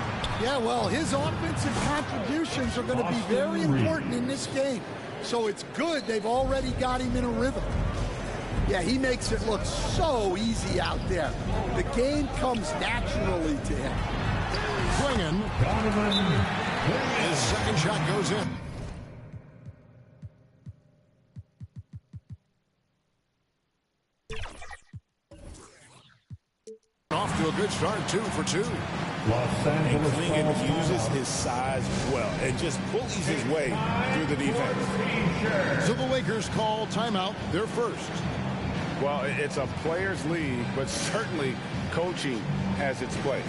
Yeah, well, his offensive contributions are going to be very important in this game. So it's good they've already got him in a rhythm. Yeah, he makes it look so easy out there. The game comes naturally to him. Swinging. His second shot goes in. Off to a good start, 2 for 2. And Klingon uses his size well and just bullies his way through the defense. So the Lakers call timeout, their first. Well, it's a players' league, but certainly coaching has its place.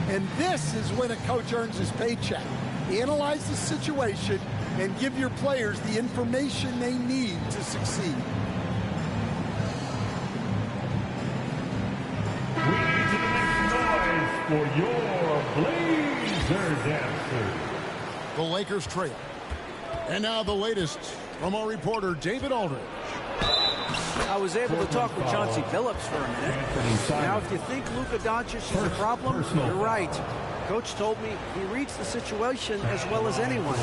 And this is when a coach earns his paycheck. Analyze the situation and give your players the information they need to succeed. For your Blazer dancers. The Lakers trail. And now the latest from our reporter, David Aldridge. I was able to talk with Chauncey Billups for a minute. Now, if you think Luka Doncic is a problem, you're right. Coach told me he reads the situation as well as anyone.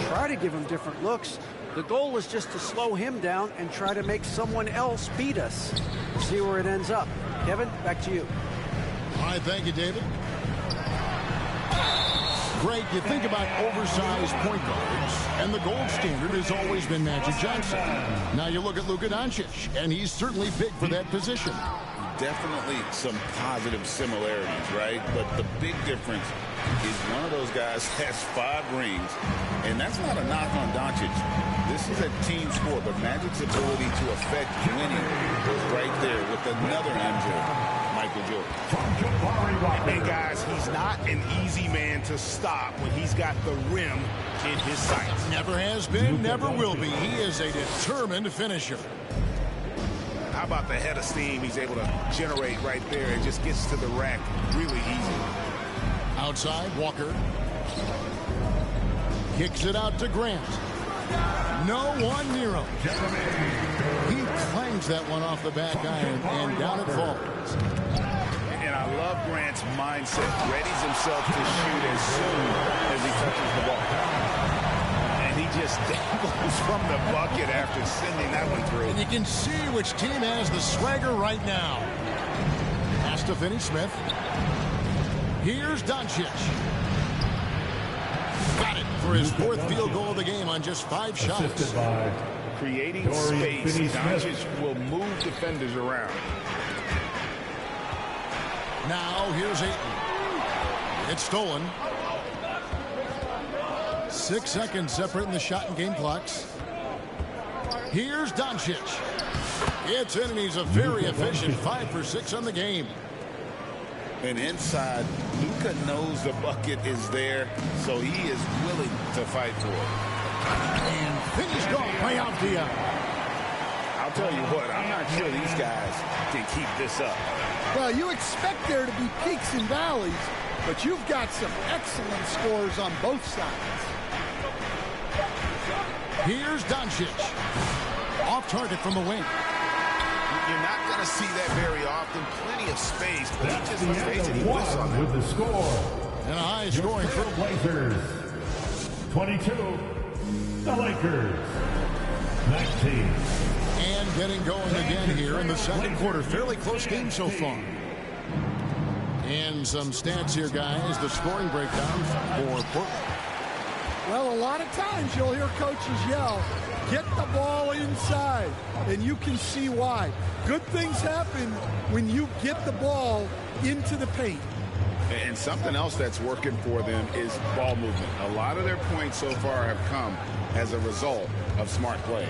Try to give him different looks. The goal is just to slow him down and try to make someone else beat us. We'll see where it ends up. Kevin, back to you. All right, thank you, David. Greg, you think about oversized point guards, and the gold standard has always been Magic Johnson. Now you look at Luka Doncic, and he's certainly big for that position. Definitely some positive similarities, right? But the big difference is one of those guys has 5 rings, and that's not a knock on Doncic. This is a team sport, but Magic's ability to affect winning was right there with another MJ. Michael Jordan. And guys, he's not an easy man to stop when he's got the rim in his sights. Never has been, never will be. He is a determined finisher. How about the head of steam he's able to generate right there? It just gets to the rack really easy. Outside, Walker. Kicks it out to Grant. No one near him. He clangs that one off the back iron, and down it falls. And I love Grant's mindset. Readies himself to shoot as soon as he touches the ball. And he just dangles from the bucket after sending that one through. And you can see which team has the swagger right now. Has to finish Smith. Here's Doncic. Got it for his fourth field goal of the game on just 5 shots. Creating space, Doncic will move defenders around. Now here's Ayton. It's stolen. 6 seconds separating the shot and game clocks. Here's Doncic. It's in, and he's a very efficient 5 for 6 on the game. And inside, Luka knows the bucket is there, so he is willing to fight for it. And finished off by Avdia. I'll tell you what, I'm not sure these guys can keep this up. Well, you expect there to be peaks and valleys, but you've got some excellent scores on both sides. Here's Doncic. Off target from the wing. You're not going to see that very often. Plenty of space, but That's he just, the let's face it, he end of whiffs on one with that. the score. And a high scoring Your Blazers 22, the Lakers 19. And getting going again here in the second quarter. Fairly close game so far. And some stats here, guys. The scoring breakdown for Portland. Well, a lot of times you'll hear coaches yell, get the ball inside, and you can see why. Good things happen when you get the ball into the paint. And something else that's working for them is ball movement. A lot of their points so far have come as a result of smart plays.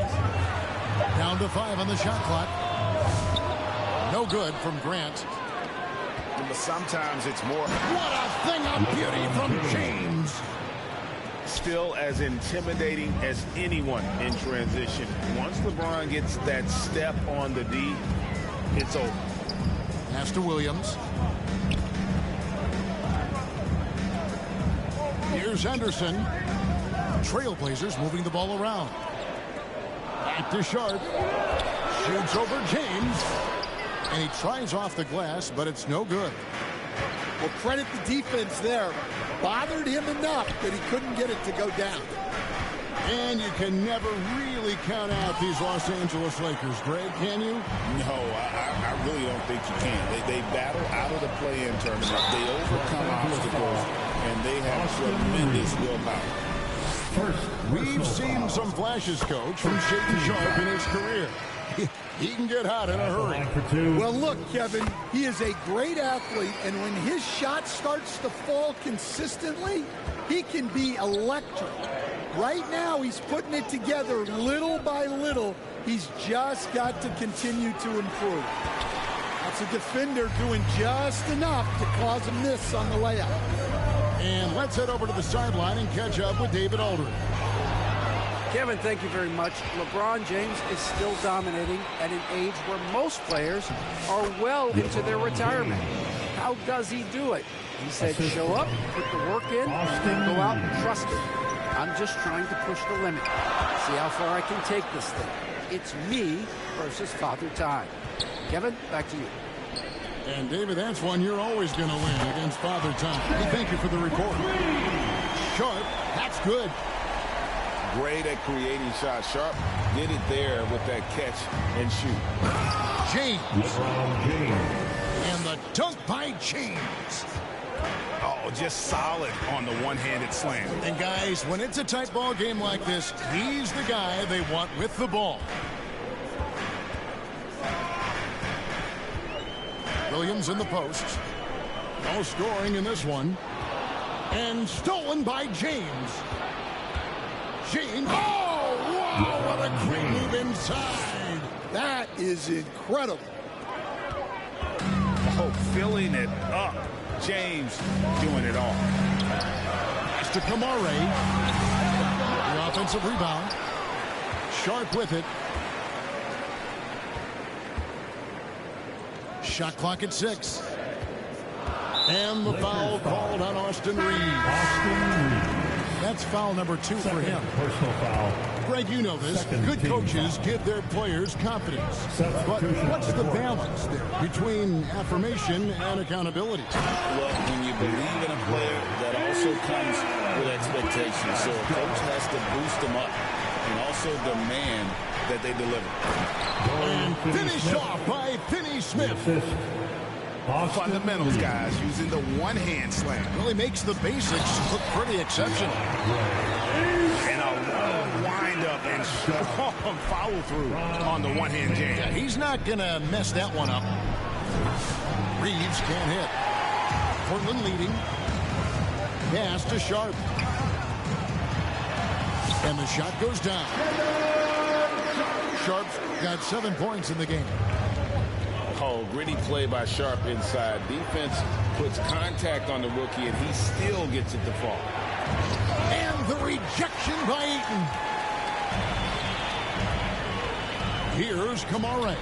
Down to 5 on the shot clock. No good from Grant. But sometimes it's more. What a thing of beauty from James. Still as intimidating as anyone in transition. Once LeBron gets that step on the D, it's over. Pass to Williams. Here's Henderson. Trailblazers moving the ball around. Back to Sharp. Shoots over James. And he tries off the glass, but it's no good. Well, credit the defense there. Bothered him enough that he couldn't get it to go down. And you can never really count out these Los Angeles Lakers, Greg, can you? No, I really don't think you can. They battle out of the play-in tournament. They overcome obstacles, and they have tremendous willpower. We've seen some flashes, Coach, from Shaden Sharp in his career. He can get hot in a hurry. Well, look, Kevin, he is a great athlete, and when his shot starts to fall consistently, he can be electric. Right now, he's putting it together little by little. He's just got to continue to improve. That's a defender doing just enough to cause a miss on the layup. And let's head over to the sideline and catch up with David Aldridge. Kevin, thank you very much. LeBron James is still dominating at an age where most players are well into their retirement. How does he do it? He said, show up, put the work in, and go out and trust it. I'm just trying to push the limit. See how far I can take this thing. It's me versus Father Time. Kevin, back to you. And, David, that's one you're always going to win against Father Time. Thank you for the report. Sharp, that's good. Great at creating shots. Sharp did it there with that catch and shoot. James. And the dunk by James. Oh, just solid on the one-handed slam. And, guys, when it's a tight ball game like this, he's the guy they want with the ball. Williams in the post. No scoring in this one. And stolen by James. James. Oh, wow, what a great move inside. That is incredible. Oh, filling it up. James doing it all. It's to Kamare. The offensive rebound. Sharp with it. Shot clock at 6. And the foul called on Austin Reeves. That's foul number 2 for him. Personal foul. Greg, you know this. Good coaches give their players confidence. But what's the balance there between affirmation and accountability? Well, when you believe in a player, that also comes with expectations. So a coach has to boost them up and also demand that they deliver. And finish off by Finney Smith. Fundamentals, guys, using the one-hand slam. Really makes the basics look pretty exceptional. And a long wind-up and strong follow-through on the one-hand jam. Yeah, he's not going to mess that one up. Reeves can't hit. Portland leading. Pass to Sharp. And the shot goes down. Sharp's got 7 points in the game. Oh, gritty play by Sharp inside. Defense puts contact on the rookie, and he still gets it to fall. And the rejection by Eaton. Here's Kamare.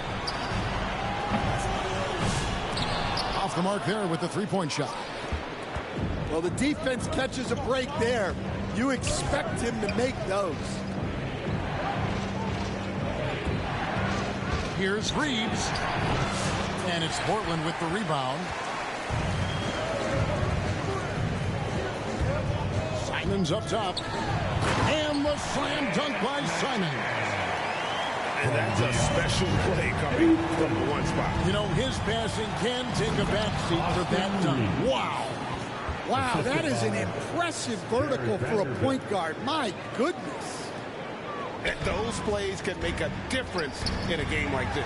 Off the mark there with the three-point shot. Well, the defense catches a break there. You expect him to make those. Here's Reeves. And it's Portland with the rebound. Simon's up top. And the slam dunk by Simon. And that's a special play coming from the one spot. You know, his passing can take a backseat for that dunk. Wow. Wow, that is an impressive vertical for a point guard. My goodness. And those plays can make a difference in a game like this.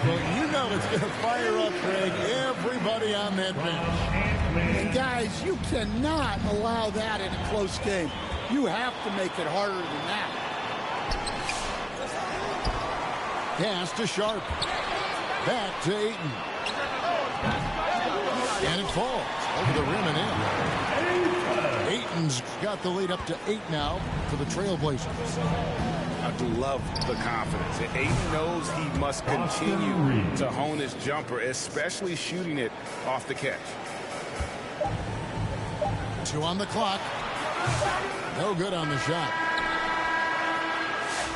Well, you know it's going to fire up, Greg, everybody on that bench. And guys, you cannot allow that in a close game. You have to make it harder than that. Pass to Sharp. Back to Ayton. And it falls over the rim and in. Ayton's got the lead up to 8 now for the Trailblazers. I love the confidence. Ayton knows he must continue to hone his jumper, especially shooting it off the catch. 2 on the clock. No good on the shot.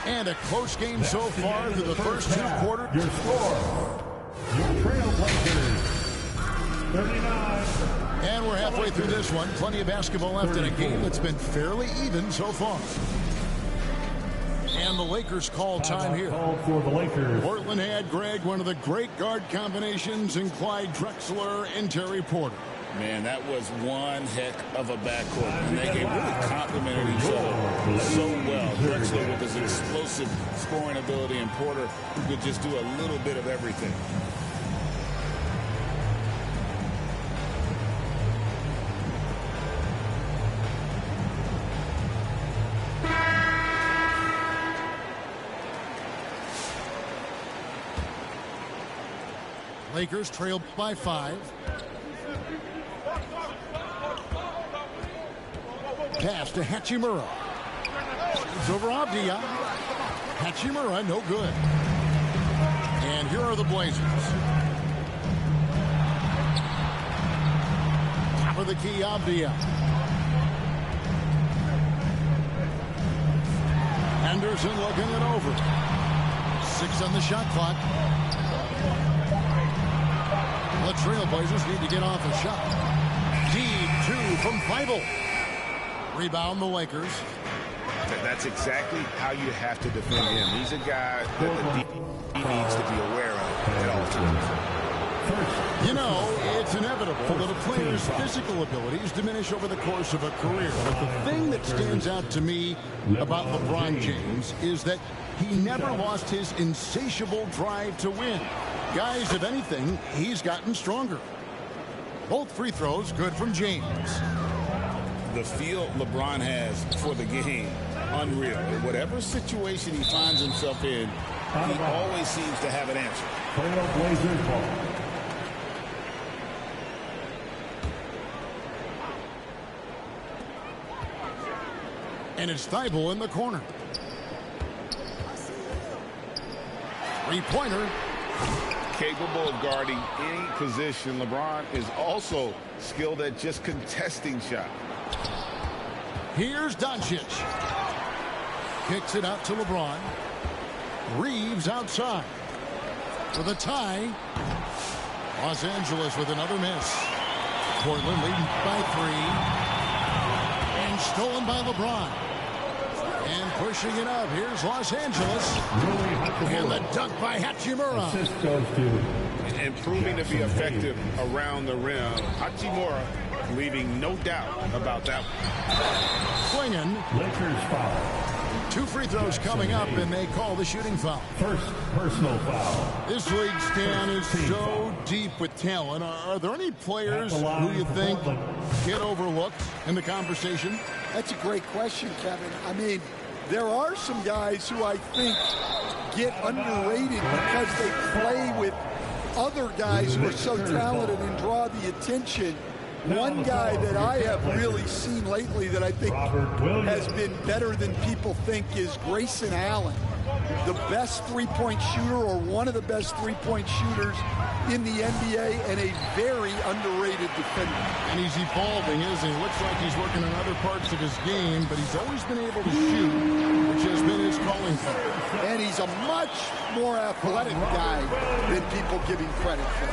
And a close game so far through the first 2 quarters. Your score. Your Trailblazers. 39. And we're halfway through this one. Plenty of basketball left in a game that's been fairly even so far. And the Lakers call time here. Call for the Lakers. Portland had, Greg, one of the great guard combinations in Clyde Drexler and Terry Porter. Man, that was one heck of a backcourt. And they really complemented each other so well. Drexler with his explosive scoring ability and Porter who could just do a little bit of everything. Lakers trail by 5. Pass to Hachimura. Shoots over Avdia. Hachimura, no good. And here are the Blazers. Top of the key, Avdia. Henderson looking it over. 6 on the shot clock. The Trailblazers need to get off a shot. Deep 2 from Feibel. Rebound the Lakers. That's exactly how you have to defend him. He's a guy that the D needs to be aware of at all times. You know, it's inevitable that a player's physical abilities diminish over the course of a career. But the thing that stands out to me about LeBron James is that he never lost his insatiable drive to win. Guys, if anything, he's gotten stronger. Both free throws good from James. The feel LeBron has for the game, unreal. In whatever situation he finds himself in, he always seems to have an answer. Trailblazers ball. And it's Thibault in the corner. Three-pointer. Capable of guarding any position. LeBron is also skilled at just contesting shots. Here's Doncic. Kicks it out to LeBron. Reeves outside. For the tie. Los Angeles with another miss. Portland leading by 3. And stolen by LeBron. And pushing it up. Here's Los Angeles. And the dunk by Hachimura. And proving to be effective around the rim. Hachimura leaving no doubt about that one. Swinging. Lakers foul. 2 free throws coming up, and they call the shooting foul. First personal foul. This league, Stan, is so deep with talent. Are there any players who you think get overlooked in the conversation? That's a great question, Kevin. I mean, there are some guys who I think get underrated because they play with other guys who are so talented and draw the attention. One guy that I have really seen lately that I think has been better than people think is Grayson Allen, the best three-point shooter or one of the best three-point shooters in the NBA and a very underrated defender. And he's evolving, isn't he? Looks like he's working on other parts of his game, but he's always been able to shoot, which has been his calling card. And he's a much more athletic guy than people give him credit for.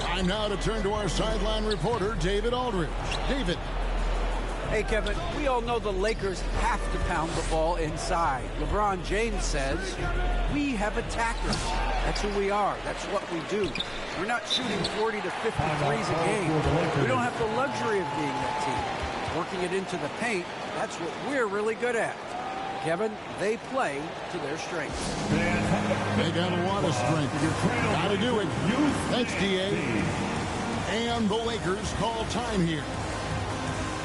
Time now to turn to our sideline reporter, David Aldridge. David. Hey, Kevin, we all know the Lakers have to pound the ball inside. LeBron James says, we have attackers. That's who we are. That's what we do. We're not shooting 40 to 50 threes a game. We don't have the luxury of being that team. Working it into the paint, that's what we're really good at. Kevin, they play to their strengths. They got a lot of strength. Got to do it. Thanks, D.A. And the Lakers call time here.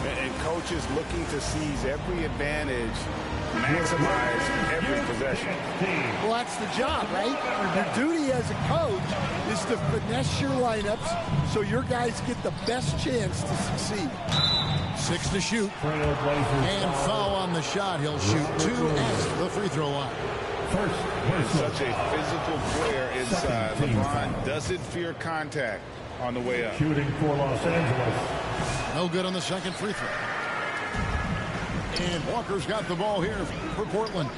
And coaches looking to seize every advantage, maximize every possession. Well, that's the job, right? Your duty as a coach is to finesse your lineups so your guys get the best chance to succeed. 6 to shoot. And foul on the shot. He'll shoot 2 at the free throw line. Such a physical player inside. LeBron doesn't fear contact on the way up. Shooting for Los Angeles. No good on the second free throw. And Walker's got the ball here for Portland.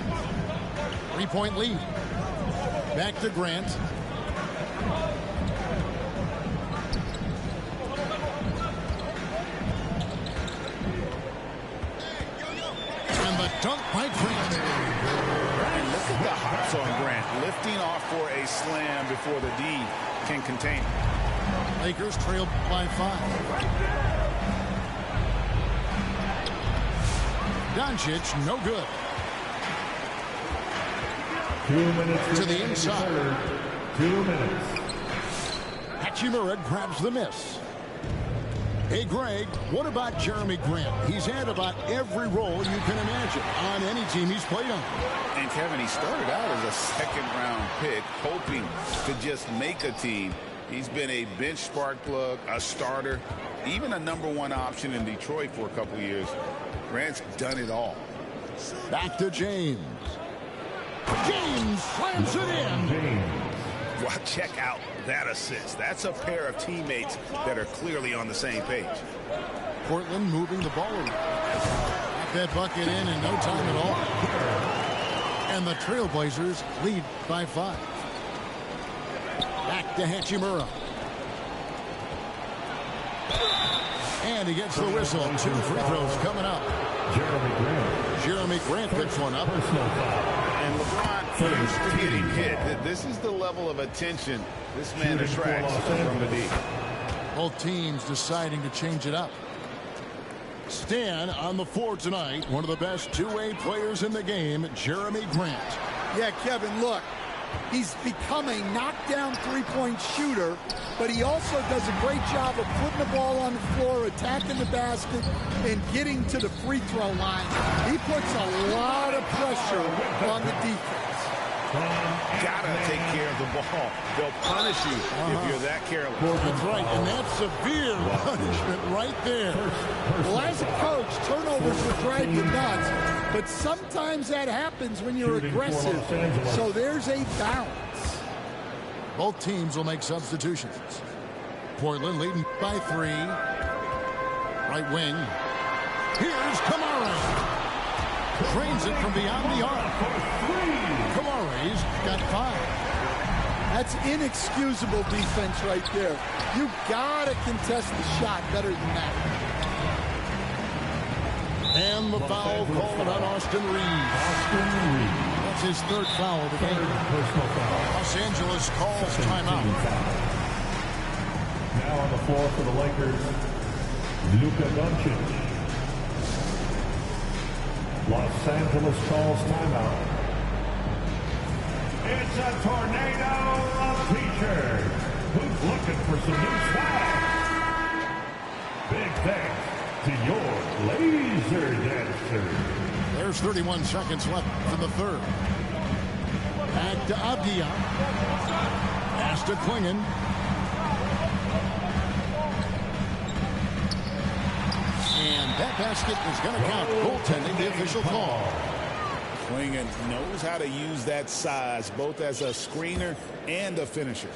3-point lead. Back to Grant. And the dunk by Grant. And look at the hops on Grant. Lifting off for a slam before the D can contain it. Lakers trail by 5. Doncic, no good. 2 minutes to the inside. 2 minutes. Hachimura grabs the miss. Hey, Greg, what about Jeremy Grant? He's had about every role you can imagine on any team he's played on. And Kevin, he started out as a second-round pick, hoping to just make a team. He's been a bench spark plug, a starter, even a #1 option in Detroit for a couple of years. Grant's done it all. Back to James. James slams it in. Well, check out that assist. That's a pair of teammates that are clearly on the same page. Portland moving the ball around. Got that bucket in no time at all. And the Trailblazers lead by 5. Back to Hachimura. And he gets the whistle. 2 free throws coming up. Jeremy Grant picks one up. And LeBron used to getting hit. This is the level of attention this man attracts from the D. Both teams deciding to change it up. Stan on the floor tonight. One of the best two-way players in the game, Jeremy Grant. Yeah, Kevin, look. He's become a knockdown three-point shooter, but he also does a great job of putting the ball on the floor, attacking the basket, and getting to the free throw line. He puts a lot of pressure on the defense. Gotta take care of the ball. They'll punish you if you're that careless. That's right, and that's severe punishment right there. Well, as a coach, turnovers will drive you nuts, but sometimes that happens when you're aggressive. So there's a balance. Both teams will make substitutions. Portland leading by 3. Right wing. Here's Kamara. Drains it from beyond the arc. Kamara's got 5. That's inexcusable defense right there. You gotta contest the shot better than that. And the foul called on Austin Reeves. That's his 3rd foul of the game. Los Angeles calls timeout. Now on the floor for the Lakers, Luka Doncic. Los Angeles calls timeout. It's a tornado of teachers. Who's looking for some new style? Big thanks to your laser dancers. There's 31 seconds left in the 3rd. Back to Abdia. Pass to Klingon. And that basket is going to count. Goaltending, the official call. Klingon knows how to use that size, both as a screener and a finisher.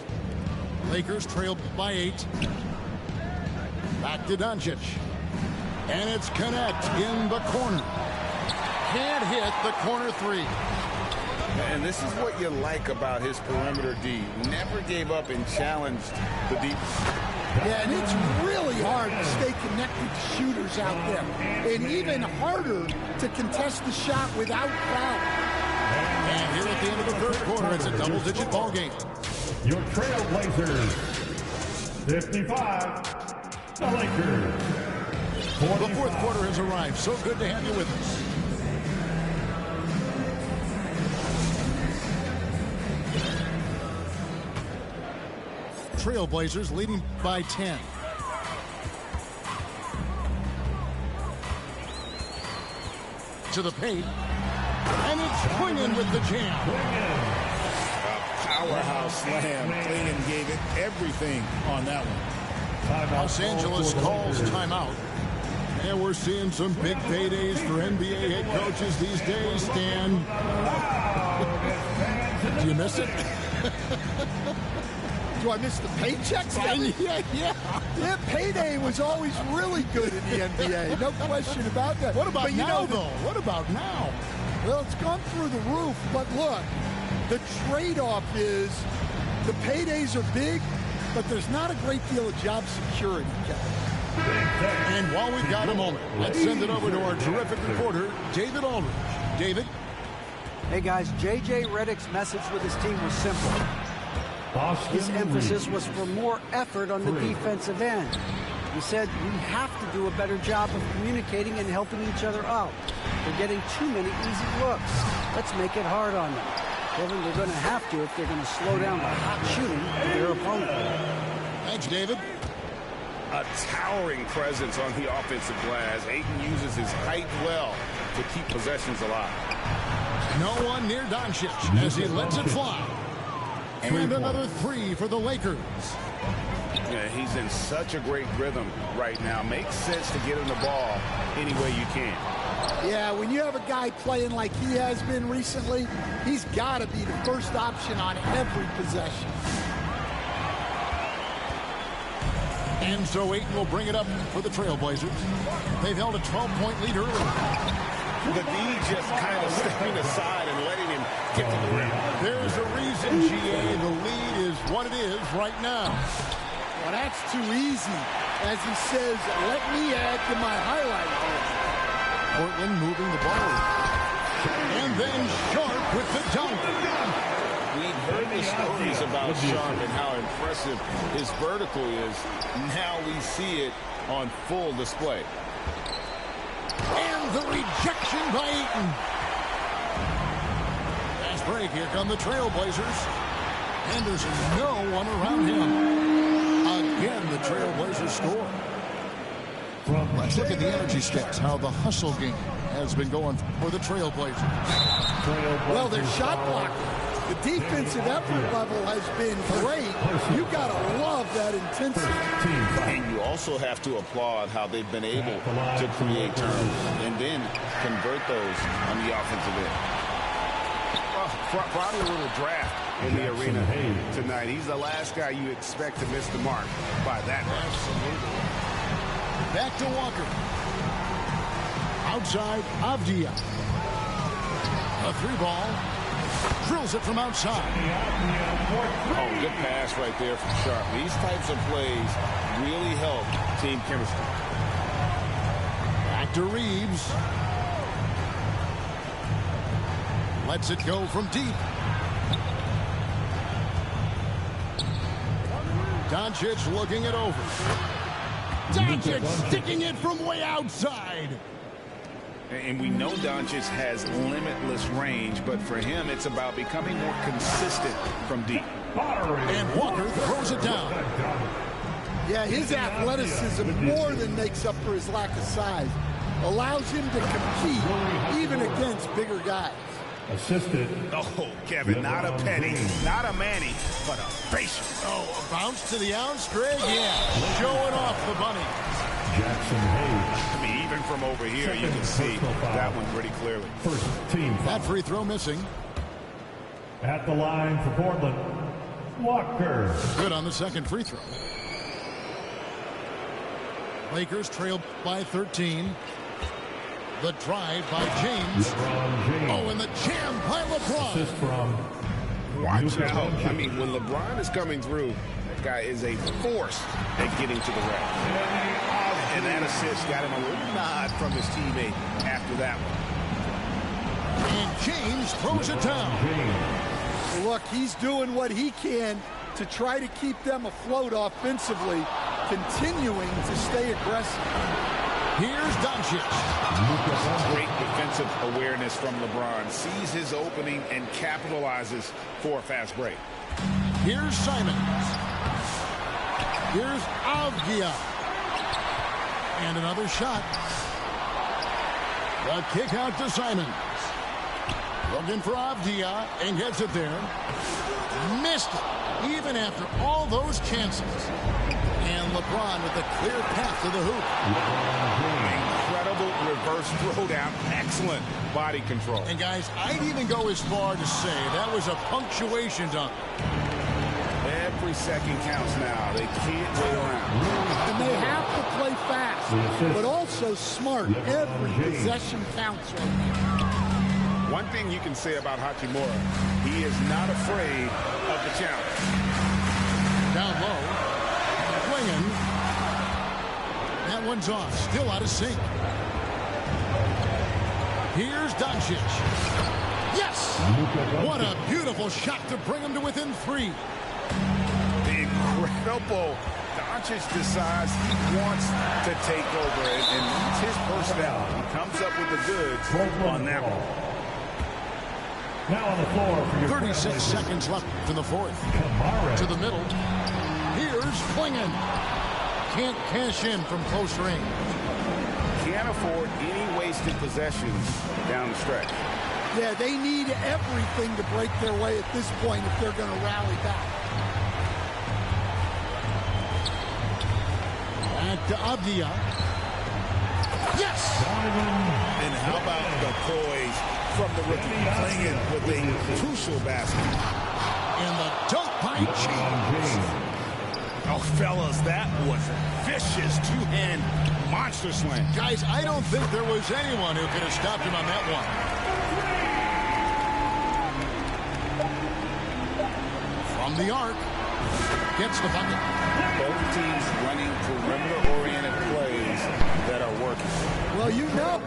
Lakers trail by 8. Back to Doncic. And it's Connect in the corner. Can't hit the corner 3. And this is what you like about his perimeter D. Never gave up and challenged the deep. Yeah, and it's really hard to stay connected to shooters out there. And even harder to contest the shot without foul. And here at the end of the 3rd quarter, it's a double-digit ball game. Your Trailblazers, 55, the Lakers. The 4th quarter has arrived. So good to have you with us. Trailblazers leading by 10. To the paint. And it's Klingon with the jam. A powerhouse slam. Klingon gave it everything on that one. Los Angeles calls timeout. And we're seeing some big paydays for NBA head coaches these days, Stan. Do you miss it? Do I miss the paychecks, Kevin? Yeah, payday was always really good in the NBA. No question about that. What about now, though? What about now? Well, it's gone through the roof. But look, the trade-off is the paydays are big, but there's not a great deal of job security, Kevin. And while we've got a moment, let's send it over to our terrific reporter, David Aldridge. David? Hey, guys, J.J. Redick's message with his team was simple. His emphasis was for more effort on the defensive end. He said, we have to do a better job of communicating and helping each other out. They're getting too many easy looks. Let's make it hard on them. Kevin, they're going to have to if they're going to slow down the hot shooting of their opponent. Thanks, David. A towering presence on the offensive glass. Ayton uses his height well to keep possessions alive. No one near Doncic as he lets it fly. And another 3 for the Lakers. Yeah, he's in such a great rhythm right now. Makes sense to get him the ball any way you can. Yeah, when you have a guy playing like he has been recently, he's got to be the first option on every possession. And so Ayton will bring it up for the Trailblazers. They've held a 12-point lead early. The D just kind of stepping aside and letting him get to the rim. There's a reason, GA, the lead is what it is right now. Well, that's too easy. As he says, let me add to my highlight reel. Portland moving the ball. And then Sharp with the dunk. We've heard the stories about Sharp and how impressive his vertical is. Now we see it on full display. And the rejection by Ayton. Fast break. Here come the Trailblazers. And there's no one around him. Again, the Trailblazers score. Let's look at the energy stats, how the hustle game has been going for the Trailblazers. Well, their shot blocker The defensive effort level has been great. You got to love that intensity. And you also have to applaud how they've been able to create turnovers and then convert those on the offensive end. Probably a little draft in the arena tonight. He's the last guy you expect to miss the mark by that much. Back to Walker. Outside, Avdia. A three ball. Drills it from outside. Oh, good pass right there from Sharp. These types of plays really help team chemistry. Back to Reeves. Lets it go from deep. Doncic looking it over. Doncic sticking it from way outside. And we know Doncic has limitless range, but for him, it's about becoming more consistent from deep. And Walker throws it down. Yeah, his athleticism more than makes up for his lack of size. Allows him to compete even against bigger guys. Assisted. Oh, Kevin, not a penny, not a Manny, but a facial. Oh, a bounce to the outs, Greg. Yeah, showing off the bunny. Jackson Hayes. I mean, even from over here, you can see that one pretty clearly. First team foul. That free throw missing. At the line for Portland, Walker. Good on the second free throw. Lakers trail by 13. The drive by James. Oh, and the jam by LeBron. Assist from Watch out. I mean, when LeBron is coming through, that guy is a force at getting to the rack. And that assist got him a little nod from his teammate after that one. And James throws it down. Look, he's doing what he can to try to keep them afloat offensively, continuing to stay aggressive. Here's Doncic. Great defensive awareness from LeBron. Sees his opening and capitalizes for a fast break. Here's Simons. Here's Avdia. And another shot. The kick out to Simons. Looking for Avdia and gets it there. Missed it, even after all those chances. And LeBron with a clear path to the hoop. Incredible reverse throwdown. Excellent body control. And guys, I'd even go as far to say that was a punctuation dunk. Every second counts now. They can't wait around. And they have to play fast, but also smart. Every possession counts right now. One thing you can say about Hachimura, he is not afraid of the challenge. Down low. Swinging. That one's off. Still out of sync. Here's Doncic. Yes! What a beautiful shot to bring him to within 3. Incredible. Doncic decides he wants to take over, and it's his personnel. He comes up with the goods on that one. Now on the floor for your 36 seconds left in the fourth. To the middle. Here's Klingon. Can't cash in from close range. Can't afford any wasted possessions down the stretch. Yeah, they need everything to break their way at this point if they're going to rally back. Back to Avdia. Yes! And how about the poise from the rookie, playing it with a crucial basket. And the dunk by James. Oh, fellas, that was a vicious two-hand monster slam. Guys, I don't think there was anyone who could have stopped him on that one. From the arc. Gets the bucket. Both teams running perimeter-oriented plays that are working. Well, you know.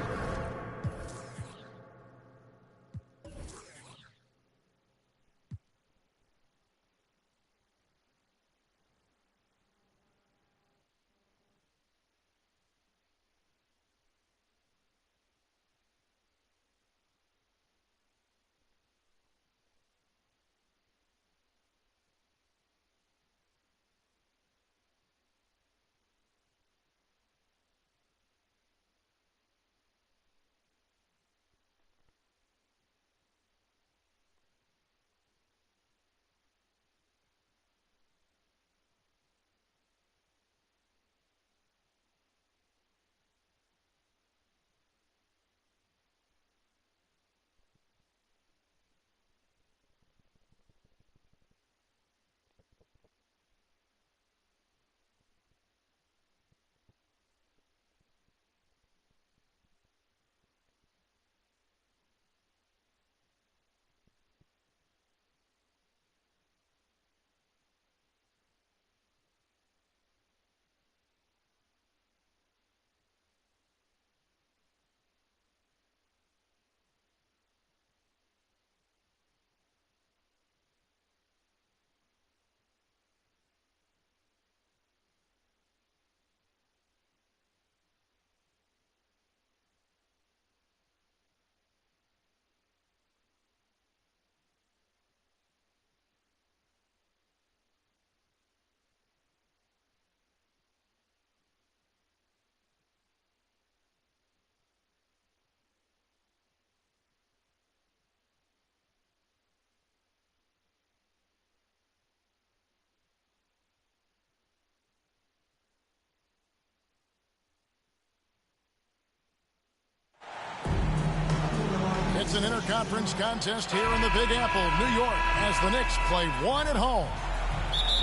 It's an interconference contest here in the Big Apple, New York, as the Knicks play one at home.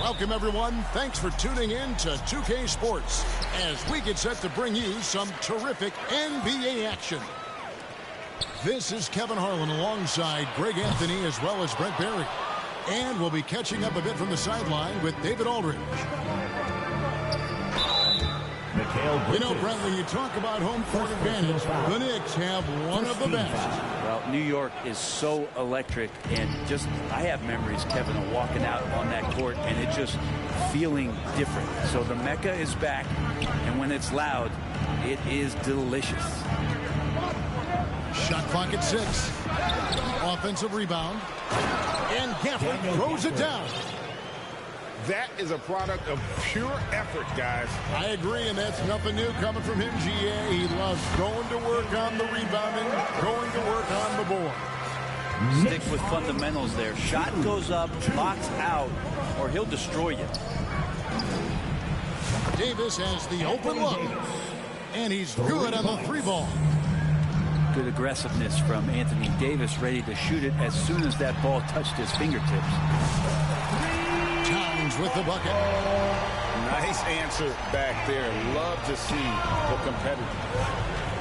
Welcome, everyone. Thanks for tuning in to 2K Sports as we get set to bring you some terrific NBA action. This is Kevin Harlan alongside Greg Anthony as well as Brent Barry. And we'll be catching up a bit from the sideline with David Aldridge. You know, Brent, when you talk about home court advantage, the Knicks have one of the best. Well, New York is so electric, and just I have memories, Kevin, of walking out on that court and it just feeling different. So the Mecca is back, and when it's loud, it is delicious. Shot clock at 6. Offensive rebound. And Gafford throws it down. That is a product of pure effort, guys. I agree, and that's nothing new coming from him, GA. He loves going to work on the rebounding, going to work on the board. Stick with fundamentals there. Shot goes up, box out, or he'll destroy you. Davis has the open look, and he's good on the 3-ball. Good aggressiveness from Anthony Davis, ready to shoot it as soon as that ball touched his fingertips. Towns with the bucket. Nice answer back there. Love to see the competitor.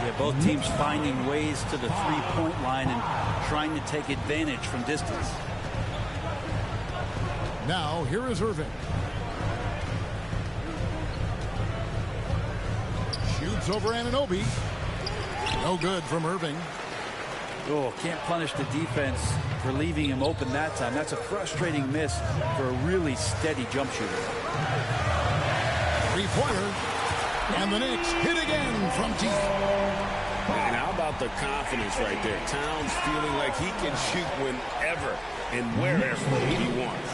Yeah, both teams finding ways to the three-point line and trying to take advantage from distance. Now, here is Irving. Shoots over Anunoby. No good from Irving. Oh, can't punish the defense for leaving him open that time. That's a frustrating miss for a really steady jump shooter. Three-pointer. And the Knicks hit again from deep. And how about the confidence right there? Towns feeling like he can shoot whenever and wherever he wants.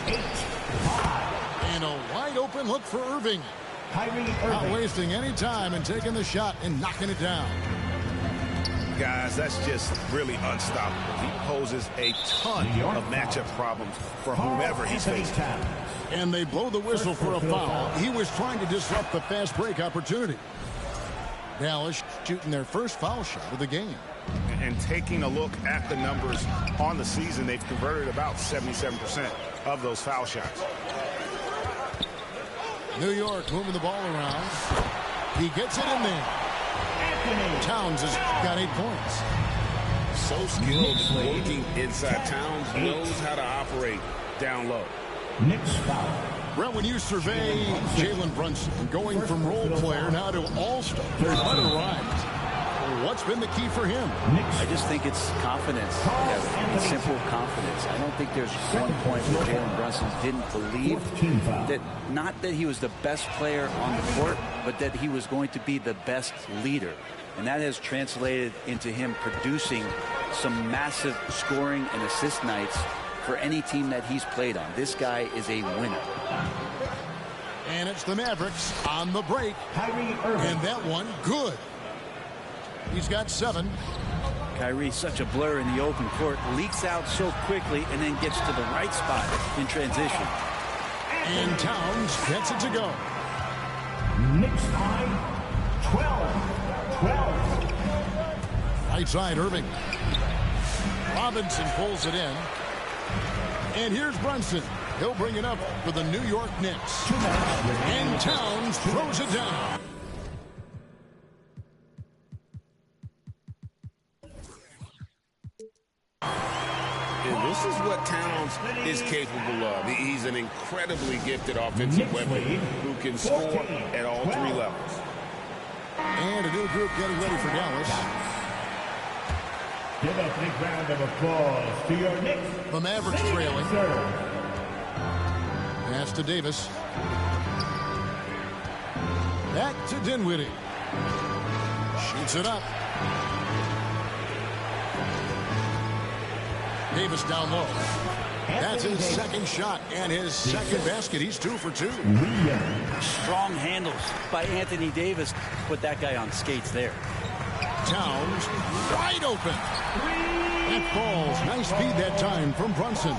And a wide open look for Irving. Not wasting any time and taking the shot and knocking it down. Guys, that's just really unstoppable. He poses a ton of matchup problems for whoever he's facing. And they blow the whistle for a foul. He was trying to disrupt the fast break opportunity. Dallas shooting their first foul shot of the game. And taking a look at the numbers on the season, they've converted about 77% of those foul shots. New York moving the ball around. He gets it in there. Towns has got 8 points. So skilled working inside. Towns knows how to operate down low. Knicks foul. Brent, when you survey Jalen Brunson going from role player now to all-star, what a rise. What's been the key for him? I just think it's confidence. Simple confidence. I don't think there's one point where Jalen Brunson didn't believe that, not that he was the best player on the court, but that he was going to be the best leader. And that has translated into him producing some massive scoring and assist nights for any team that he's played on. This guy is a winner. And it's the Mavericks on the break. And that one, good. He's got 7. Kyrie, such a blur in the open court, leaks out so quickly and then gets to the right spot in transition. And Towns gets it to go. Knicks time, 12. Right side, Irving. Robinson pulls it in. And here's Brunson. He'll bring it up for the New York Knicks. And Towns throws it down. And this is what Towns is capable of. He's an incredibly gifted offensive weapon who can score at all 3 levels. And a new group getting ready for Dallas. Give a big round of applause to your Knicks. The Mavericks trailing. Pass to Davis. Back to Dinwiddie. Shoots it up. Davis down low. That's his second shot and his second basket. He's 2 for 2. Strong handles by Anthony Davis. Put that guy on skates there. Towns wide open. That falls. Nice speed that time from Brunson.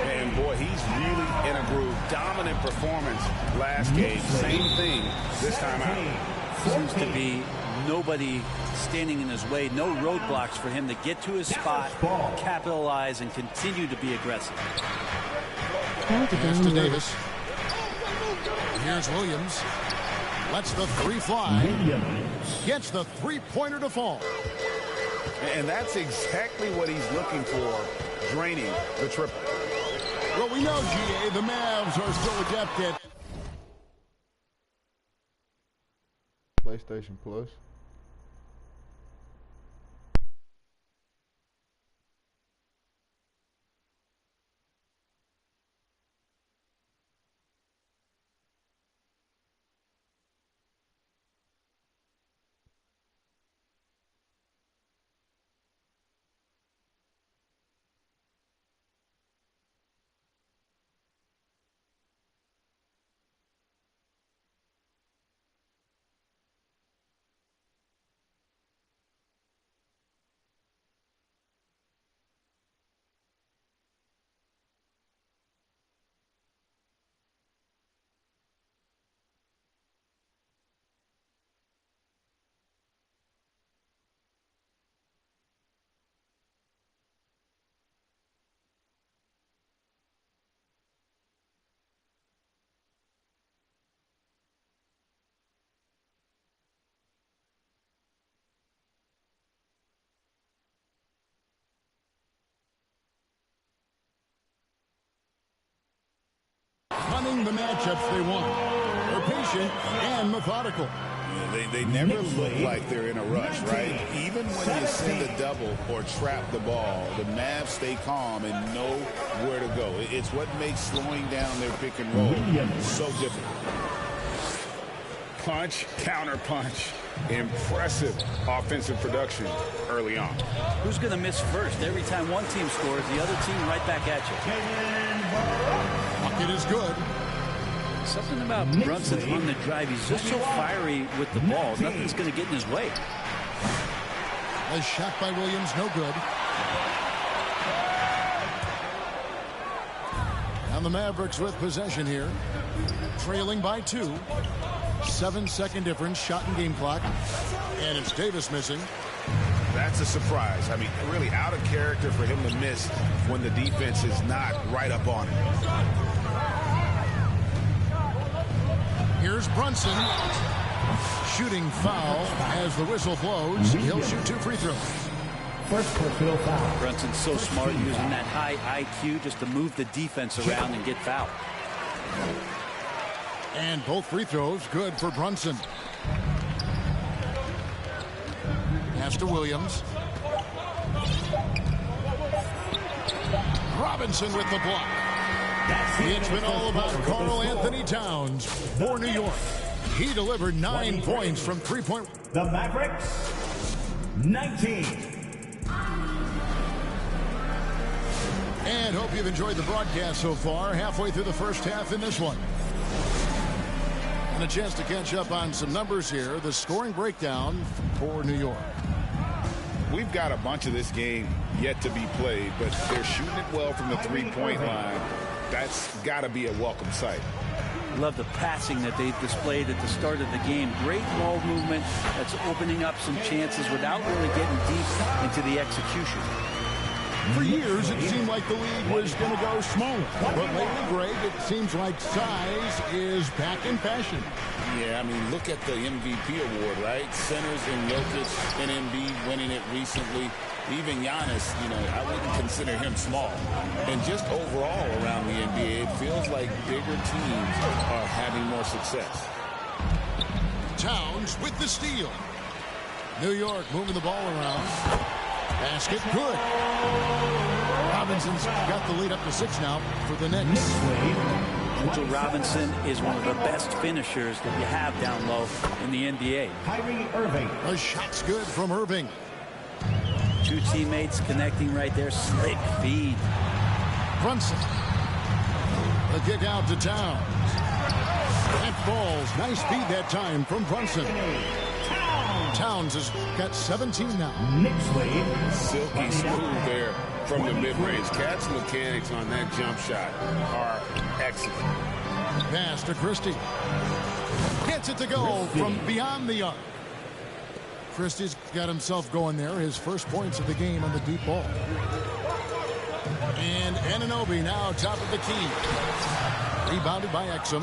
And boy, he's really in a groove. Dominant performance last game. Same thing this time out. Seems to be nobody standing in his way, no roadblocks for him to get to his spot, capitalize, and continue to be aggressive. Pass to Davis. Here's Williams. Lets the three fly. Gets the three-pointer to fall. And that's exactly what he's looking for, draining the triple. Well, we know, GA, the Mavs are still adept at PlayStation Plus. running the matchups they want. They're patient and methodical. They never look like they're in a rush, right? Even when you send a double or trap the ball, the Mavs stay calm and know where to go. It's what makes slowing down their pick and roll so difficult. Punch, counter punch. Impressive offensive production early on. Who's going to miss first? Every time one team scores, the other team right back at you. Bucket is good. Something about Brunson on the drive. He's just so fiery with the ball. Nothing's going to get in his way. A shot by Williams, no good. And the Mavericks with possession here. Trailing by 2. 7-second difference, shot and game clock. And it's Davis missing. That's a surprise. I mean, really out of character for him to miss when the defense is not right up on him. Here's Brunson. Shooting foul as the whistle blows. He'll shoot 2 free throws. First personal foul. Brunson's so smart using that high IQ just to move the defense around and get fouled. And both free throws good for Brunson. Pass to Williams. Robinson with the block. It's been all about Karl Anthony Towns for New York. He delivered 9 points from 3-point. The Mavericks, 19. And hope you've enjoyed the broadcast so far. Halfway through the first half in this one. And a chance to catch up on some numbers here. The scoring breakdown for New York. We've got a bunch of this game yet to be played, but they're shooting it well from the three-point line. That's got to be a welcome sight. Love the passing that they've displayed at the start of the game. Great ball movement that's opening up some chances without really getting deep into the execution. For years, it seemed like the league was going to go smaller. But lately, Greg, it seems like size is back in fashion. Yeah, I mean, look at the MVP award, right? Centers and Jokic and Embiid winning it recently. Even Giannis, you know, I wouldn't consider him small. And just overall around the NBA, it feels like bigger teams are having more success. Towns with the steal. New York moving the ball around. Basket good. Robinson's got the lead up to 6 now for the Knicks. Mitchell Robinson is one of the best finishers that you have down low in the NBA. Kyrie Irving. A shot's good from Irving. 2 teammates connecting right there. Slick feed. Brunson. The kick out to Towns. That falls. Nice feed that time from Brunson. Towns has got 17 now. Knicks lead. Silky smooth there from the mid-range. Cat's mechanics on that jump shot are excellent. Pass to Christie. Gets it to go from beyond the arc. Christie's got himself going there. His first points of the game on the deep ball. And Anunoby now top of the key. Rebounded by Exum.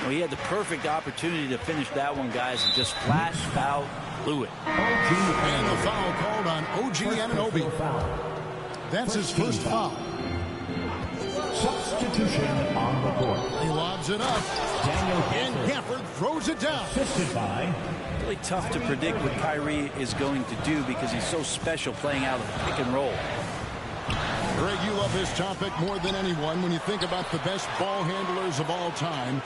Well, he had the perfect opportunity to finish that one, guys, and just flash foul blew it. And the foul called on OG Anunoby. That's his first foul. Substitution on the court. He lobs it up. And Gafford throws it down. Assisted by. Really tough to predict what Kyrie is going to do because he's so special playing out of the pick and roll. Greg, you love this topic more than anyone. When you think about the best ball handlers of all time,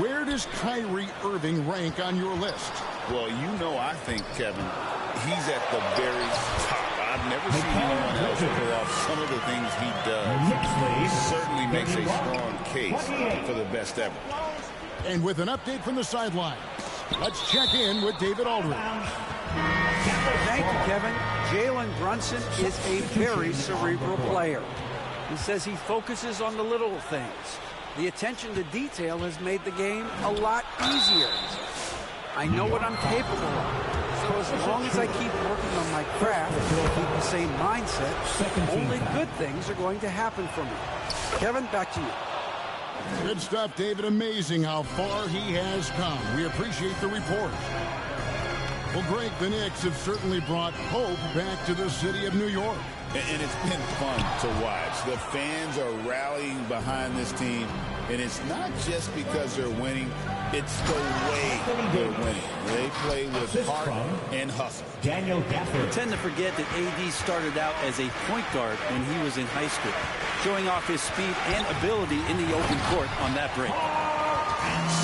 where does Kyrie Irving rank on your list? Well, you know, I think, Kevin, he's at the very top. I've never seen anyone else pull off some of the things he does. He certainly makes a strong case for the best ever. And with an update from the sidelines, let's check in with David Aldridge. Thank you, Kevin. Jalen Brunson is a very cerebral player. He says he focuses on the little things. The attention to detail has made the game a lot easier. I know what I'm capable of. So as long as I keep working on my craft and keep the same mindset, only good things are going to happen for me. Kevin, back to you. Good stuff, David. Amazing how far he has come. We appreciate the report. Well, Greg, the Knicks have certainly brought hope back to the city of New York. And it's been fun to watch. The fans are rallying behind this team. And it's not just because they're winning. It's the way they're winning. They play with heart and hustle. Daniel Gafford. I tend to forget that AD started out as a point guard when he was in high school, showing off his speed and ability in the open court on that break.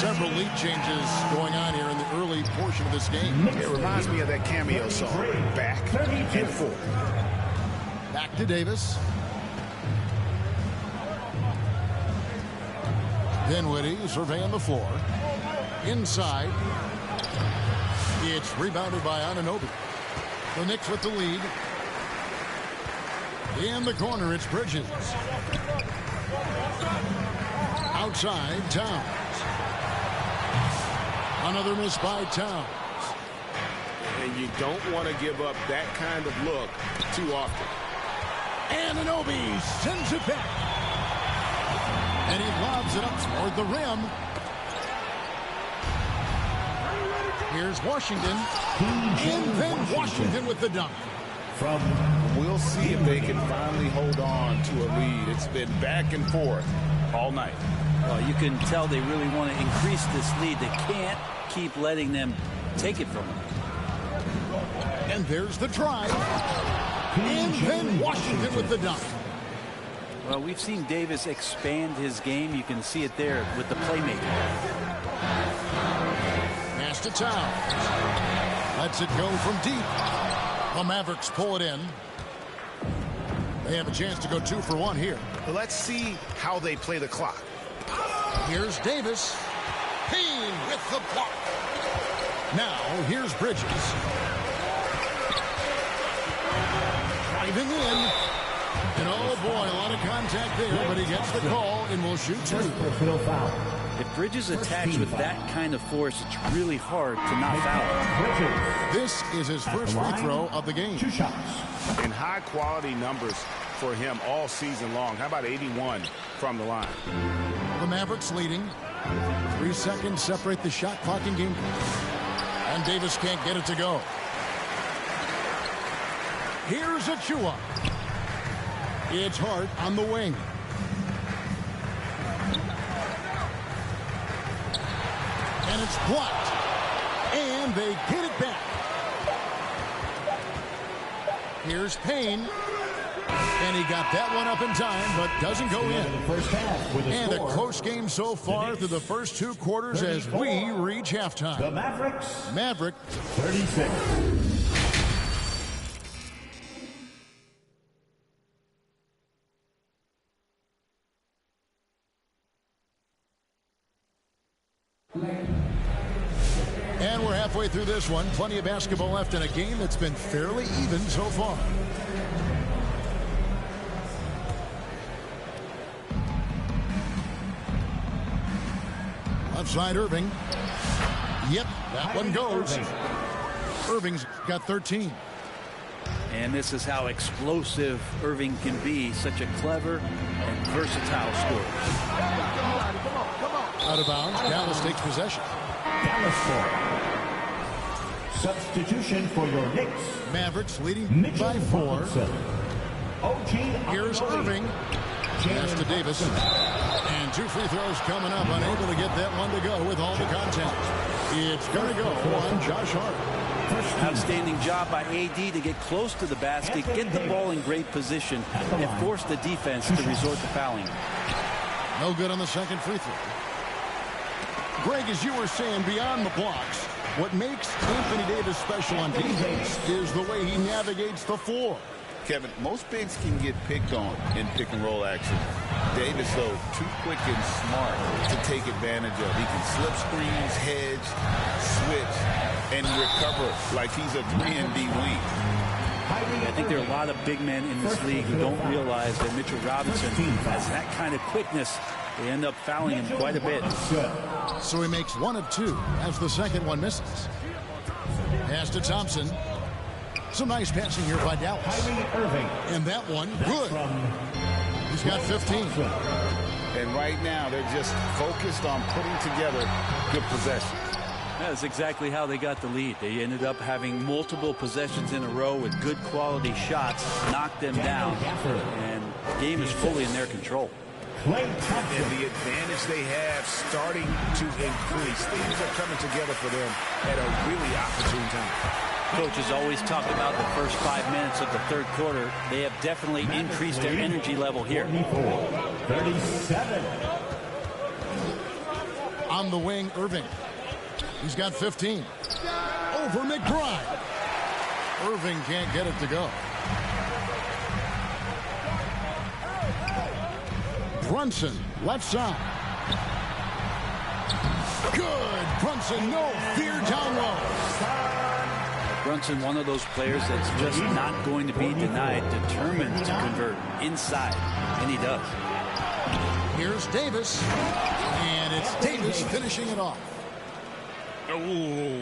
Several lead changes going on here in the early portion of this game. It reminds me of that cameo song, Back and Forth. Back to Davis. Dinwiddie surveying the floor. Inside. It's rebounded by Anunoby. The Knicks with the lead. In the corner, it's Bridges. Outside, Towns. Another miss by Towns. And you don't want to give up that kind of look too often. Anunoby sends it back. And he lobs it up toward the rim. Here's Washington. And then Washington with the dunk. We'll see if they can finally hold on to a lead. It's been back and forth all night. Well, you can tell they really want to increase this lead. They can't keep letting them take it from them. And there's the try. And then Washington with the dunk. Well, we've seen Davis expand his game. You can see it there with the playmaking. Pass to Towns. Lets it go from deep. The Mavericks pull it in. They have a chance to go 2 for 1 here. Let's see how they play the clock. Here's Davis. Payne with the block. Now, here's Bridges. Driving in. And oh boy, a lot of contact there, but he gets the call and will shoot 2. If Bridges attacks with that kind of force, it's really hard to not foul. This is his first free throw of the game. 2 shots. And high-quality numbers for him all season long. How about 81 from the line? The Mavericks leading. 3 seconds separate the shot clock and game clock. And Davis can't get it to go. Here's Achua. It's Hart on the wing. And it's blocked. And they get it back. Here's Payne. And he got that one up in time, but doesn't go in. And a close game so far through the first 2 quarters as we reach halftime. The Mavericks. Maverick 36. And we're halfway through this one. Plenty of basketball left in a game that's been fairly even so far. Left side Irving. Yep, that one goes. Irving's got 13. And this is how explosive Irving can be. Such a clever and versatile scorer. Out of bounds. Dallas takes possession. Dallas score. Substitution for your Knicks. Mavericks leading by 4. Here's Irving. Pass to Davis. And 2 free throws coming up. Unable to get that one to go with all the contact. It's going to go on Josh Hart. Outstanding job by AD to get close to the basket, get the ball in great position, and force the defense to resort to fouling. No good on the second free throw. Greg, as you were saying, beyond the blocks, what makes Anthony Davis special on defense is the way he navigates the floor. Kevin, most bigs can get picked on in pick-and-roll action. Davis, though, too quick and smart to take advantage of. He can slip screens, hedge, switch, and recover like he's a 3-and-D wing. I think there are a lot of big men in this league who don't realize that Mitchell Robinson has that kind of quickness. They end up fouling him quite a bit. So he makes 1 of 2 as the second one misses. Pass to Thompson. Some nice passing here by Dallas. And that one, good. He's got 15. And right now, they're just focused on putting together good possessions. That's exactly how they got the lead. They ended up having multiple possessions in a row with good quality shots, knocked them down, and the game is fully in their control. And the advantage they have starting to increase. Things are coming together for them at a really opportune time. Coach has always talked about the first 5 minutes of the third quarter. They have definitely increased their energy level here. 37. On the wing, Irving. He's got 15. Over McBride. Irving can't get it to go. Brunson, left side. Good. Brunson, no fear down low. Brunson, one of those players that's just not going to be denied, determined to convert inside, and he does. Here's Davis, and it's Davis finishing it off. Oh,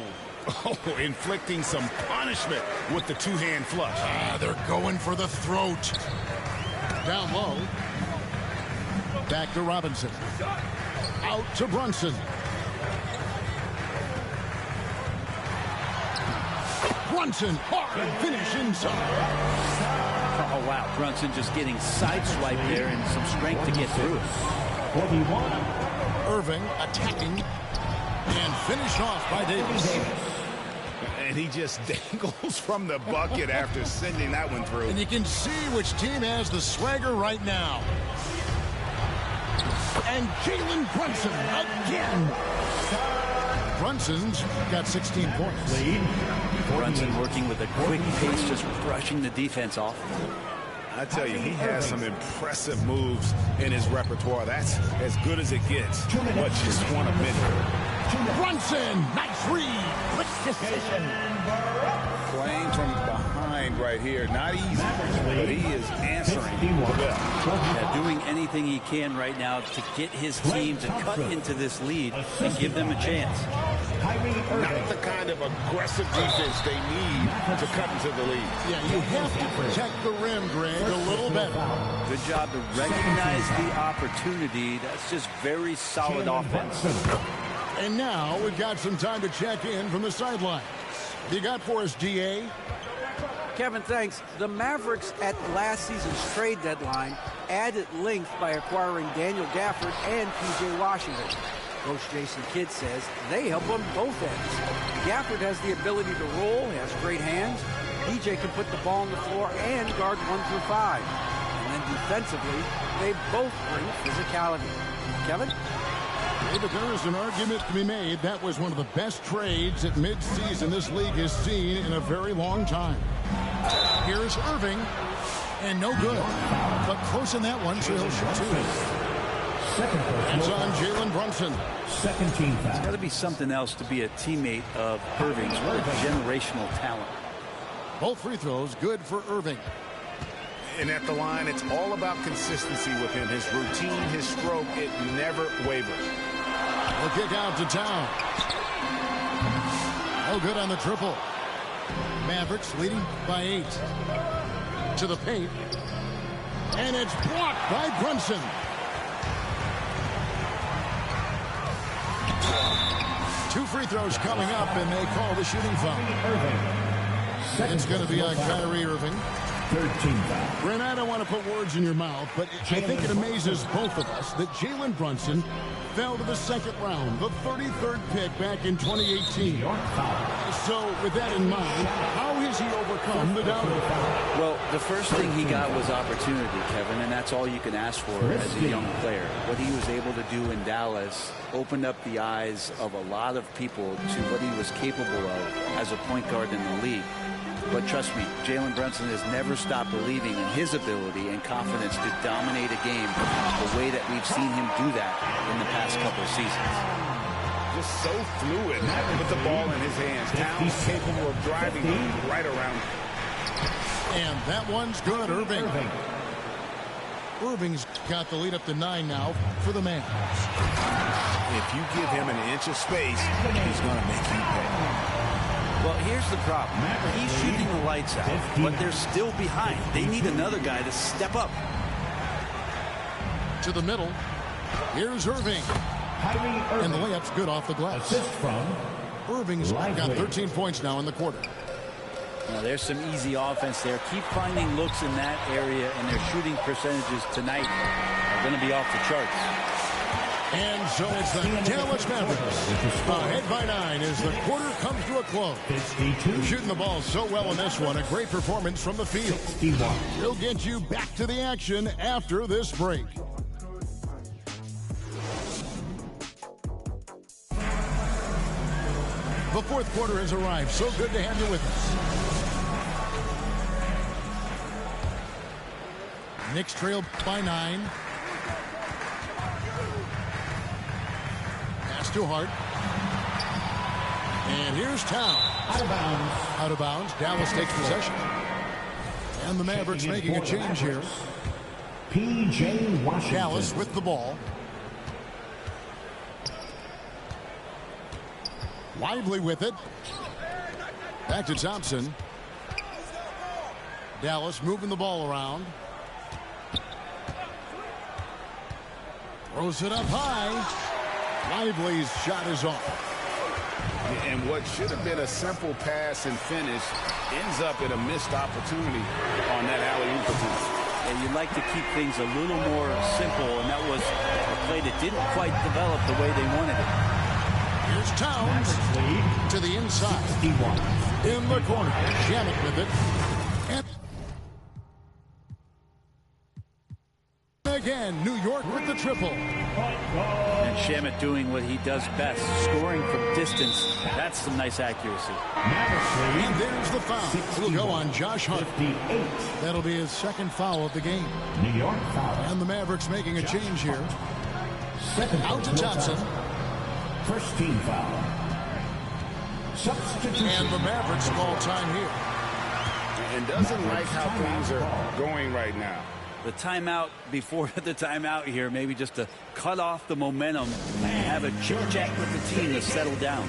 inflicting some punishment with the two-hand flush. They're going for the throat. Down low. Back to Robinson. Out to Brunson. Brunson, hard finish inside. Oh, wow. Brunson just getting sideswiped there and some strength to get through it. Irving attacking and finished off by Davis. And he just dangles from the bucket after sending that one through. And you can see which team has the swagger right now. And Jalen Brunson again. Brunson's got 16 points. Brunson working with a quick pace, just brushing the defense off. I tell you, he has some impressive moves in his repertoire. That's as good as it gets, but just one of many. Brunson, nice read. Quick decision. Playing from behind right here. Not easy, but he is answering the bell. Yeah, doing anything he can right now to get his team to cut into this lead and give them a chance. Not the kind of aggressive defense they need to cut into the lead. Yeah, you have to protect the rim, Greg, a little better. Good job to recognize the opportunity. That's just very solid offense. And now we've got some time to check in from the sidelines. You got for us, DA? Kevin, thanks. The Mavericks at last season's trade deadline added length by acquiring Daniel Gafford and P.J. Washington. Coach Jason Kidd says they help on both ends. Gafford has the ability to roll, has great hands. P.J. can put the ball on the floor and guard 1 through 5. And then defensively, they both bring physicality. Kevin? But there is an argument to be made. That was one of the best trades at midseason this league has seen in a very long time. Here's Irving, and no good. But close in that one, so he'll shoot 2. That's on Jalen Brunson. Second team foul. It's got to be something else to be a teammate of Irving's. What a generational talent. Both free throws good for Irving. And at the line, it's all about consistency with him. His routine, his stroke, it never wavers. The kick out to Town. No good on the triple. Mavericks leading by 8. To the paint. And it's blocked by Brunson. Two free throws coming up, and they call the shooting foul. It's going to be on Kyrie Irving. 13 foul. Brent, I don't want to put words in your mouth, but I think it amazes both of us that Jalen Brunson fell to the second round, the 33rd pick back in 2018. So with that in mind, how has he overcome the doubter? Well, the first thing he got was opportunity, Kevin, and that's all you can ask for as a young player. What he was able to do in Dallas opened up the eyes of a lot of people to what he was capable of as a point guard in the league. But trust me, Jalen Brunson has never stopped believing in his ability and confidence to dominate a game the way that we've seen him do that in the past couple of seasons. Just so fluid with the ball in his hands. Towns capable of driving right around. And that one's good, Irving. Irving's got the lead up to 9 now for the Mavs. If you give him an inch of space, he's going to make you pay. Well, here's the problem. He's shooting the lights out, but they're still behind. They need another guy to step up. To the middle. Here's Irving. And the layup's good off the glass. Assist from Irving's got 13 points now in the quarter. Now, there's some easy offense there. Keep finding looks in that area, and their shooting percentages tonight are going to be off the charts. And so it's the Dallas Mavericks ahead by 9 as the quarter comes to a close. Shooting the ball so well in this one. A great performance from the field. We'll get you back to the action after this break. The fourth quarter has arrived. So good to have you with us. Knicks trail by 9. Too hard. And here's Town. Out of bounds. Out of bounds. Dallas takes possession. And the Mavericks making a change here. P.J. Washington. Dallas with the ball. Lively with it. Back to Thompson. Dallas moving the ball around. Throws it up high. Lively's shot is off. And what should have been a simple pass and finish ends up in a missed opportunity on that alley-oop attempt. And you'd like to keep things a little more simple, and that was a play that didn't quite develop the way they wanted it. Here's Towns to the inside. In the corner. Shamet with it. And again, New York with the triple. And Shamet doing what he does best, scoring from distance. That's some nice accuracy. And there's the foul. It'll go on Josh Hart. That'll be his second foul of the game. New York foul. And the Mavericks making a change here. Out to Thompson. First team foul. Substitution. And the Mavericks call time here. And doesn't like how things are going right now. The timeout before the timeout here, maybe just to cut off the momentum and have a chit-chat with the team to settle down.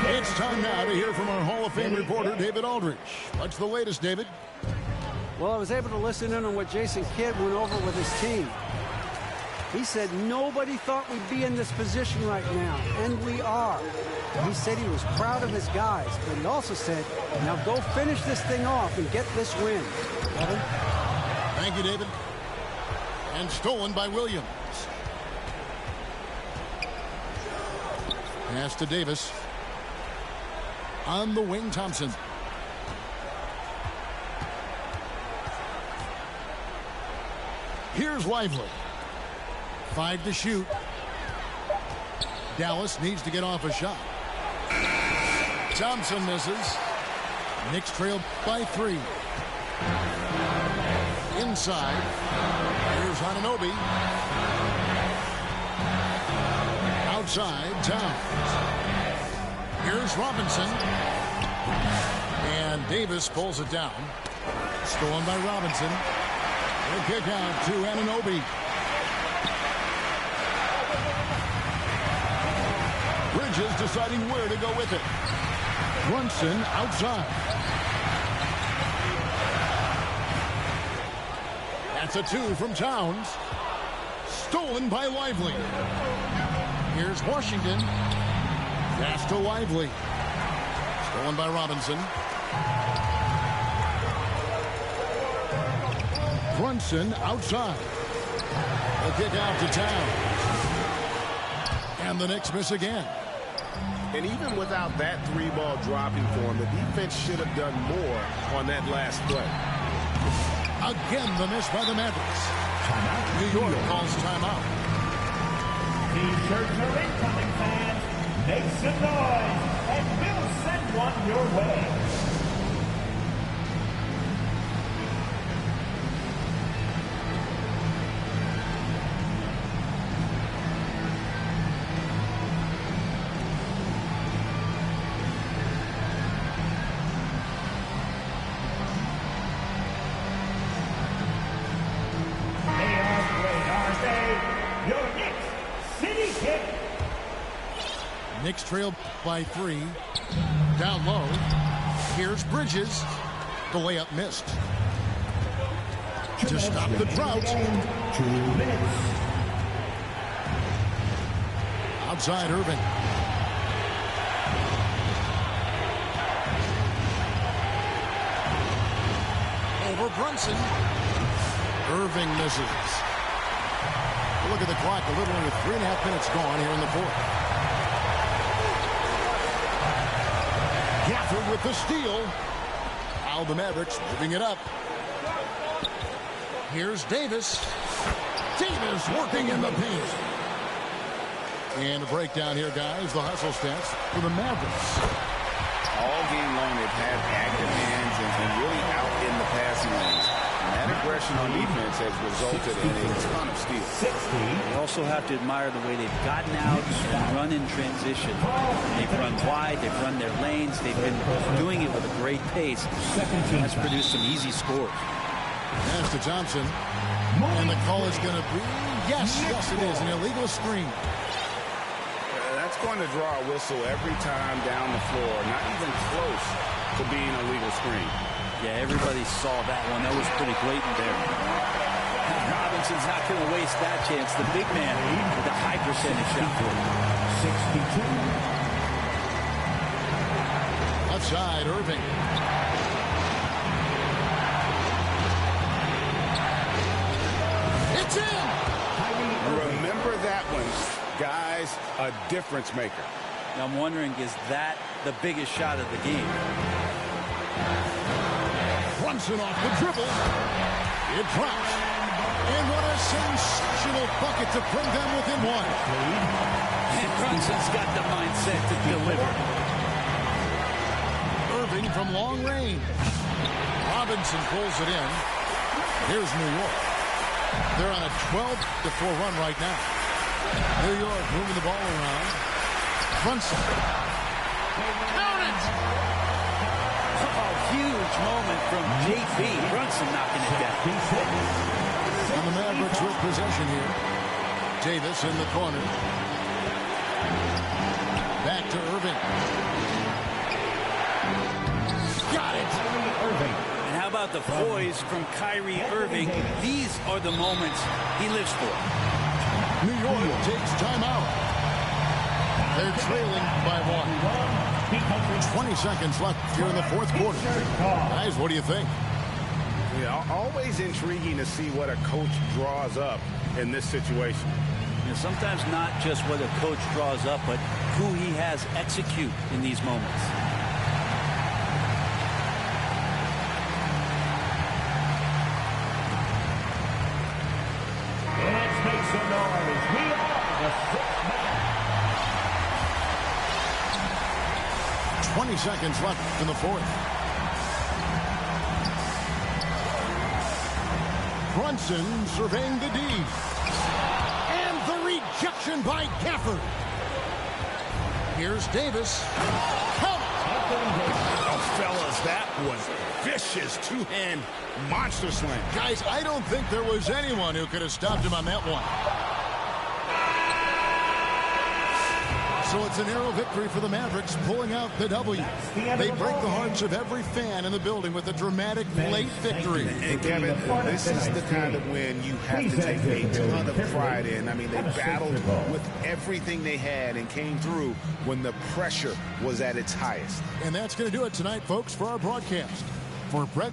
It's time now to hear from our Hall of Fame reporter, David Aldridge. What's the latest, David? Well, I was able to listen in on what Jason Kidd went over with his team. He said nobody thought we'd be in this position right now, and we are. He said he was proud of his guys, but he also said, now go finish this thing off and get this win. Kevin? Thank you, David. And stolen by Williams. Pass to Davis. On the wing, Thompson. Here's Lively. 5 to shoot. Dallas needs to get off a shot. Thompson misses. Knicks trail by 3. Inside. Here's Anunoby. Outside, Towns. Here's Robinson. And Davis pulls it down. Stolen by Robinson. He'll kick out to Anunoby. Bridges deciding where to go with it. Brunson outside. That's a 2 from Towns. Stolen by Lively. Here's Washington. Pass to Lively. Stolen by Robinson. Brunson outside. A kick out to Towns. And the Knicks miss again. And even without that 3-ball dropping for him, the defense should have done more on that last play. Again, the miss by the Mavericks. New York calls timeout. T-shirts are incoming, fans. Make some noise, and we'll send one your way. Knicks trail by 3. Down low. Here's Bridges. The layup missed. To stop the drought. 2 minutes. Outside Irving. Over Brunson. Irving misses. Look at the clock. A little under 3.5 minutes gone here in the fourth. Gafford with the steal. Now the Mavericks moving it up. Here's Davis. Davis working in the paint. And a breakdown here, guys. The hustle stats for the Mavericks. All game long, they've had active hands and really out in the passing lanes. And that aggression on defense has resulted in a ton of steals. You also have to admire the way they've gotten out and run in transition. They've run wide, they've run their lanes, they've been doing it with a great pace. That's produced some easy scores. Pass to Thompson. And the call is going to be, yes, it is, an illegal screen. That's going to draw a whistle every time down the floor. Not even close to being a legal screen. Yeah, everybody saw that one. That was pretty blatant there. Robinson's not going to waste that chance. The big man with a high percentage shot. 62. Outside, Irving. It's in! Remember that one, guys, a difference maker. Now I'm wondering, is that the biggest shot of the game? Brunson off the dribble. It drops. And what a sensational bucket to bring them within one. And Brunson's got the mindset to deliver. Irving from long range. Robinson pulls it in. Here's New York. They're on a 12-4 run right now. New York moving the ball around. Brunson. Count it! Oh, huge moment from JB. Brunson knocking it down. And the Mavericks with possession here. Davis in the corner. Back to Irving. Got it! Irving. And how about the poise from Kyrie Irving? These are the moments he lives for. New York takes timeout. They're trailing by 1. 20 seconds left here in the fourth quarter. Guys, what do you think? Yeah, always intriguing to see what a coach draws up in this situation. You know, sometimes not just what a coach draws up, but who he has execute in these moments. Let's make some noise. We are the sixth man. 20 seconds left in the fourth. Brunson surveying the D. And the rejection by Gafford. Here's Davis. Count. Oh, fellas, that was vicious two-hand monster slam. Guys, I don't think there was anyone who could have stopped him on that one. So it's a narrow victory for the Mavericks, pulling out the W. They break the hearts of every fan in the building with a dramatic late victory. And Kevin, this is the kind of win you have to take a ton of pride in. I mean, they battled with everything they had and came through when the pressure was at its highest. And that's going to do it tonight, folks, for our broadcast. For Brett